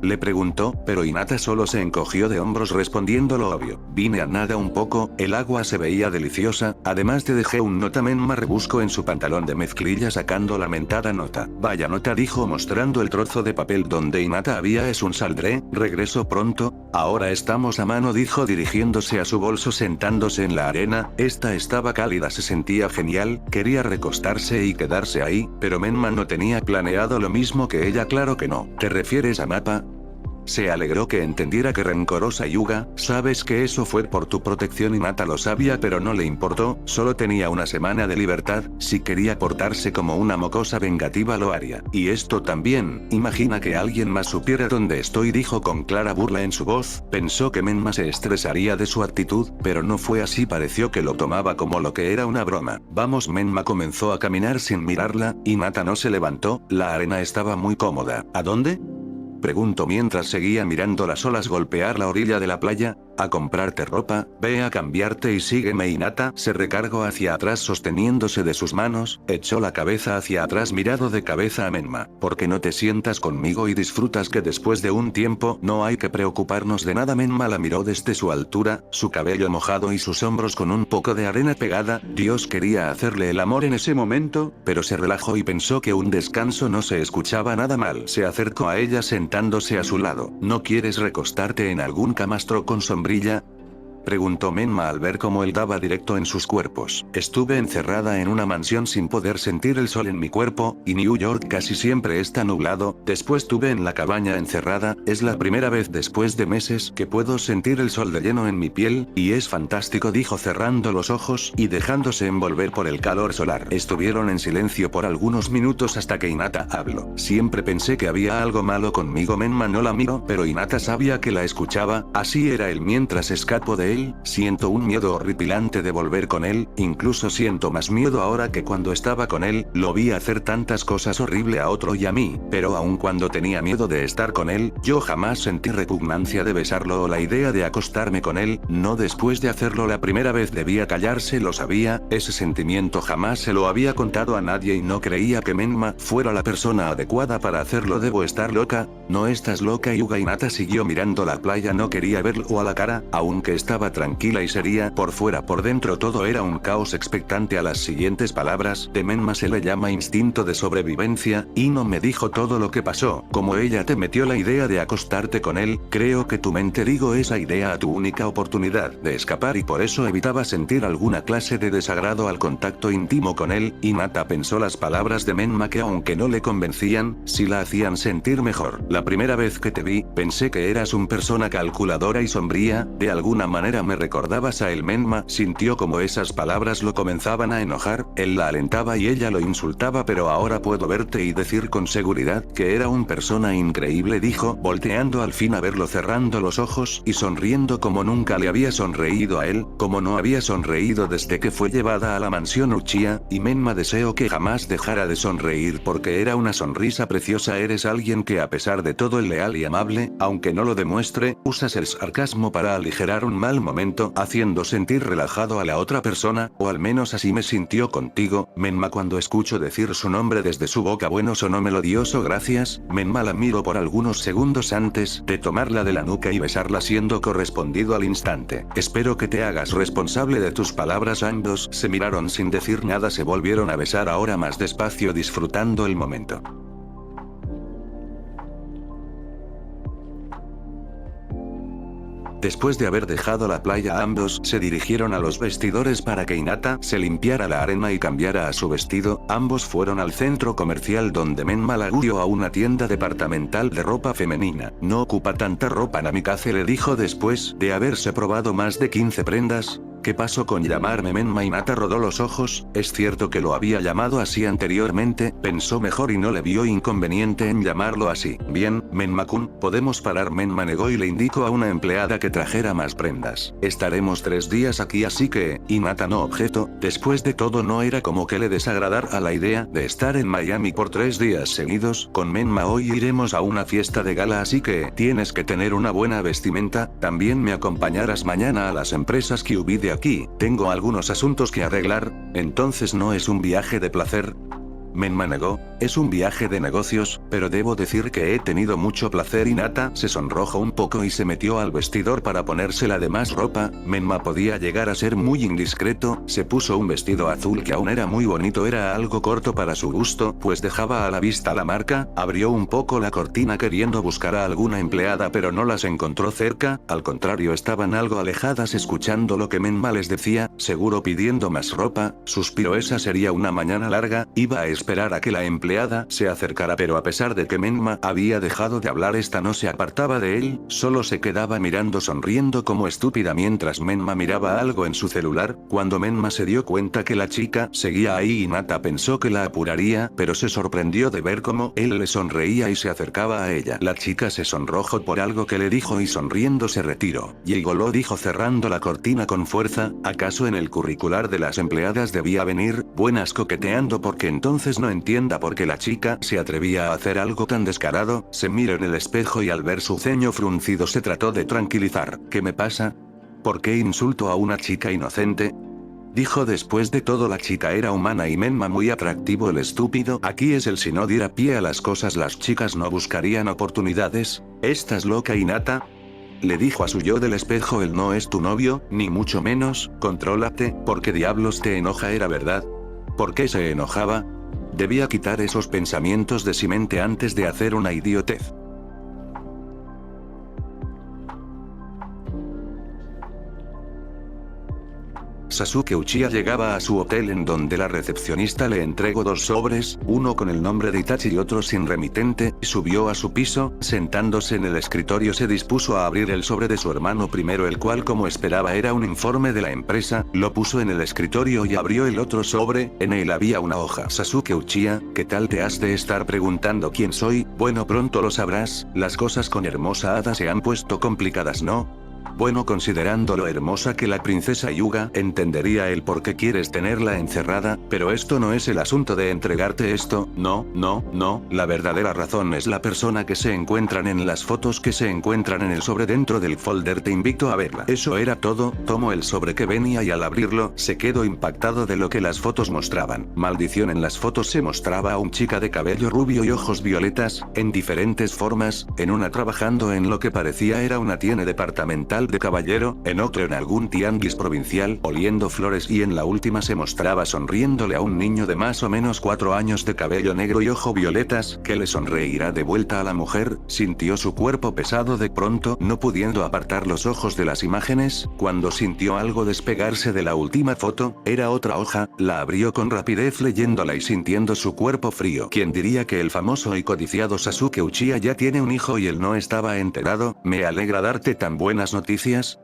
Speaker 1: le preguntó, pero Hinata solo se encogió de hombros respondiendo lo obvio. Vine a nada un poco, el agua se veía deliciosa, además te dejé un nota. Menma rebuscó en su pantalón de mezclilla sacando la mentada nota. Vaya nota, dijo mostrando el trozo de papel donde Hinata había. Es un saldré, regreso pronto, ahora estamos a mano, dijo dirigiéndose a su bolso. Sentándose en la arena, esta estaba cálida, se sentía genial, quería recostarse y quedarse ahí, pero Menma no tenía planeado lo mismo que ella. Claro que no. ¿Te refieres a Mapa? Se alegró que entendiera que rencorosa Yuga, sabes que eso fue por tu protección. Hinata lo sabía pero no le importó, solo tenía una semana de libertad, si quería portarse como una mocosa vengativa lo haría. Y esto también, imagina que alguien más supiera dónde estoy, dijo con clara burla en su voz. Pensó que Menma se estresaría de su actitud, pero no fue así, pareció que lo tomaba como lo que era, una broma. Vamos. Menma comenzó a caminar sin mirarla, Hinata no se levantó, la arena estaba muy cómoda. ¿A dónde?, preguntó mientras seguía mirando las olas golpear la orilla de la playa. A comprarte ropa, ve a cambiarte y sígueme. Hinata se recargó hacia atrás sosteniéndose de sus manos, echó la cabeza hacia atrás mirado de cabeza a Menma. ¿Por qué no te sientas conmigo y disfrutas que después de un tiempo no hay que preocuparnos de nada? Menma la miró desde su altura, su cabello mojado y sus hombros con un poco de arena pegada. Dios, quería hacerle el amor en ese momento, pero se relajó y pensó que un descanso no se escuchaba nada mal. Se acercó a ella sentándose a su lado. ¿No quieres recostarte en algún camastro con sombrilla?, Preguntó Menma al ver cómo él daba directo en sus cuerpos. Estuve encerrada en una mansión sin poder sentir el sol en mi cuerpo, y New York casi siempre está nublado. Después tuve en la cabaña encerrada, es la primera vez después de meses que puedo sentir el sol de lleno en mi piel, y es fantástico, dijo cerrando los ojos y dejándose envolver por el calor solar. Estuvieron en silencio por algunos minutos hasta que Hinata habló. Siempre pensé que había algo malo conmigo. Menma no la miró, pero Hinata sabía que la escuchaba. Así era él. Mientras escapo de él, siento un miedo horripilante de volver con él, incluso siento más miedo ahora que cuando estaba con él. Lo vi hacer tantas cosas horribles a otro y a mí, pero aun cuando tenía miedo de estar con él, yo jamás sentí repugnancia de besarlo o la idea de acostarme con él. No después de hacerlo la primera vez debía callarse, lo sabía. Ese sentimiento jamás se lo había contado a nadie y no creía que Menma fuera la persona adecuada para hacerlo. Debo estar loca. No estás loca. Yuga. Hinata siguió mirando la playa, no quería verlo a la cara, aunque estaba tranquila y seria por fuera. Por dentro todo era un caos expectante a las siguientes palabras de Menma. Se le llama instinto de sobrevivencia, y no me dijo todo lo que pasó. Como ella te metió la idea de acostarte con él, creo que tu mente digo esa idea a tu única oportunidad de escapar y por eso evitaba sentir alguna clase de desagrado al contacto íntimo con él. Hinata pensó las palabras de Menma que aunque no le convencían, sí la hacían sentir mejor. La primera vez que te vi, pensé que eras una persona calculadora y sombría, de alguna manera me recordabas a él. Menma sintió como esas palabras lo comenzaban a enojar, él la alentaba y ella lo insultaba, pero ahora puedo verte y decir con seguridad que era una persona increíble, dijo, volteando al fin a verlo, cerrando los ojos y sonriendo como nunca le había sonreído a él, como no había sonreído desde que fue llevada a la mansión Uchiha, y Menma deseó que jamás dejara de sonreír porque era una sonrisa preciosa. Eres alguien que a pesar de todo es leal y amable, aunque no lo demuestre, usas el sarcasmo para aligerar un mal momento, haciendo sentir relajado a la otra persona, o al menos así me sintió contigo. Menma cuando escucho decir su nombre desde su boca, bueno, sonó melodioso. Gracias. Menma la miró por algunos segundos antes de tomarla de la nuca y besarla, siendo correspondido al instante. Espero que te hagas responsable de tus palabras. Ambos se miraron sin decir nada, se volvieron a besar ahora más despacio, disfrutando el momento. Después de haber dejado la playa, ambos se dirigieron a los vestidores para que Hinata se limpiara la arena y cambiara a su vestido. Ambos fueron al centro comercial donde Menma la guió a una tienda departamental de ropa femenina. No ocupa tanta ropa, Namikaze le dijo después de haberse probado más de 15 prendas. ¿Qué pasó con llamarme Menma? Hinata rodó los ojos. Es cierto que lo había llamado así anteriormente, pensó mejor y no le vio inconveniente en llamarlo así. Bien, Menma-kun, podemos parar. Menma negó y le indicó a una empleada que trajera más prendas. Estaremos 3 días aquí, así que, Hinata no objetó. Después de todo no era como que le desagradara la idea de estar en Miami por 3 días seguidos. Con Menma hoy iremos a una fiesta de gala, así que tienes que tener una buena vestimenta. También me acompañarás mañana a las empresas QB de aquí, tengo algunos asuntos que arreglar. Entonces no es un viaje de placer. Menma negó, es un viaje de negocios, pero debo decir que he tenido mucho placer. Hinata se sonrojó un poco y se metió al vestidor para ponerse la demás ropa. Menma podía llegar a ser muy indiscreto, se puso un vestido azul que aún era muy bonito, era algo corto para su gusto, pues dejaba a la vista la marca. Abrió un poco la cortina queriendo buscar a alguna empleada, pero no las encontró cerca, al contrario estaban algo alejadas escuchando lo que Menma les decía, seguro pidiendo más ropa. Suspiró, esa sería una mañana larga, iba a esperar a que la empleada se acercara, pero a pesar de que Menma había dejado de hablar, esta no se apartaba de él, solo se quedaba mirando sonriendo como estúpida mientras Menma miraba algo en su celular. Cuando Menma se dio cuenta que la chica seguía ahí, Hinata pensó que la apuraría, pero se sorprendió de ver cómo él le sonreía y se acercaba a ella. La chica se sonrojó por algo que le dijo y sonriendo se retiró. Lo dijo cerrando la cortina con fuerza, ¿acaso en el curricular de las empleadas debía venir buenas coqueteando? Porque entonces no entienda por qué la chica se atrevía a hacer algo tan descarado. Se miró en el espejo y al ver su ceño fruncido se trató de tranquilizar. ¿Qué me pasa? ¿Por qué insulto a una chica inocente? Dijo, después de todo la chica era humana y Menma muy atractivo. El estúpido aquí es el si no diera pie a las cosas las chicas no buscarían oportunidades. ¿Estás loca, Hinata? Le dijo a su yo del espejo, él no es tu novio, ni mucho menos, contrólate. ¿Por qué diablos te enoja? Era verdad. ¿Por qué se enojaba? Debía quitar esos pensamientos de su mente antes de hacer una idiotez. Sasuke Uchiha llegaba a su hotel en donde la recepcionista le entregó 2 sobres, uno con el nombre de Itachi y otro sin remitente, subió a su piso, sentándose en el escritorio se dispuso a abrir el sobre de su hermano primero el cual como esperaba era un informe de la empresa, lo puso en el escritorio y abrió el otro sobre, en él había una hoja. Sasuke Uchiha, ¿qué tal te has de estar preguntando quién soy? Bueno pronto lo sabrás, las cosas con Hermosa Hada se han puesto complicadas ¿no? Bueno considerando lo hermosa que la princesa Hyuga, entendería el por qué quieres tenerla encerrada, pero esto no es el asunto de entregarte esto, no, la verdadera razón es la persona que se encuentran en las fotos que se encuentran en el sobre dentro del folder te invito a verla. Eso era todo, tomó el sobre que venía y al abrirlo, se quedó impactado de lo que las fotos mostraban. Maldición en las fotos se mostraba a un chica de cabello rubio y ojos violetas, en diferentes formas, en una trabajando en lo que parecía era una tienda departamental de caballero, en otro en algún tianguis provincial, oliendo flores y en la última se mostraba sonriéndole a un niño de más o menos 4 años de cabello negro y ojo violetas, que le sonreirá de vuelta a la mujer, sintió su cuerpo pesado de pronto, no pudiendo apartar los ojos de las imágenes, cuando sintió algo despegarse de la última foto, era otra hoja, la abrió con rapidez leyéndola y sintiendo su cuerpo frío. ¿Quién diría que el famoso y codiciado Sasuke Uchiha ya tiene un hijo y él no estaba enterado? Me alegra darte tan buenas noticias.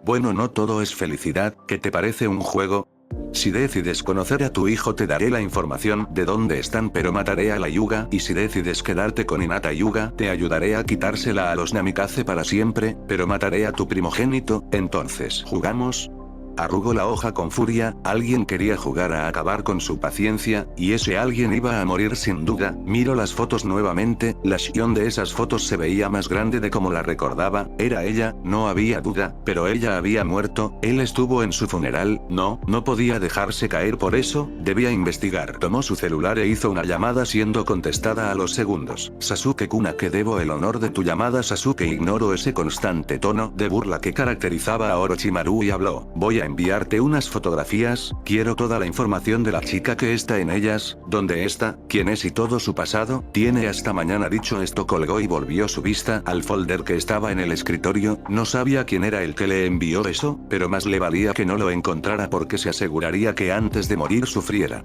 Speaker 1: Bueno no todo es felicidad, ¿qué te parece un juego? Si decides conocer a tu hijo te daré la información de dónde están pero mataré a la Hyuga y si decides quedarte con Hinata Hyuga te ayudaré a quitársela a los Namikaze para siempre, pero mataré a tu primogénito, entonces ¿jugamos? Arrugó la hoja con furia, alguien quería jugar a acabar con su paciencia, y ese alguien iba a morir sin duda. Miró las fotos nuevamente, la Shion de esas fotos se veía más grande de como la recordaba, era ella, no había duda, pero ella había muerto, él estuvo en su funeral, no podía dejarse caer por eso, debía investigar. Tomó su celular e hizo una llamada siendo contestada a los segundos. Sasuke-kuna que debo el honor de tu llamada Sasuke ignoró ese constante tono de burla que caracterizaba a Orochimaru y habló, voy a enviarte unas fotografías, quiero toda la información de la chica que está en ellas, dónde está, quién es y todo su pasado, tiene hasta mañana. Dicho esto colgó y volvió su vista al folder que estaba en el escritorio, no sabía quién era el que le envió eso, pero más le valía que no lo encontrara porque se aseguraría que antes de morir sufriera.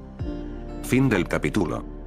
Speaker 1: Fin del capítulo.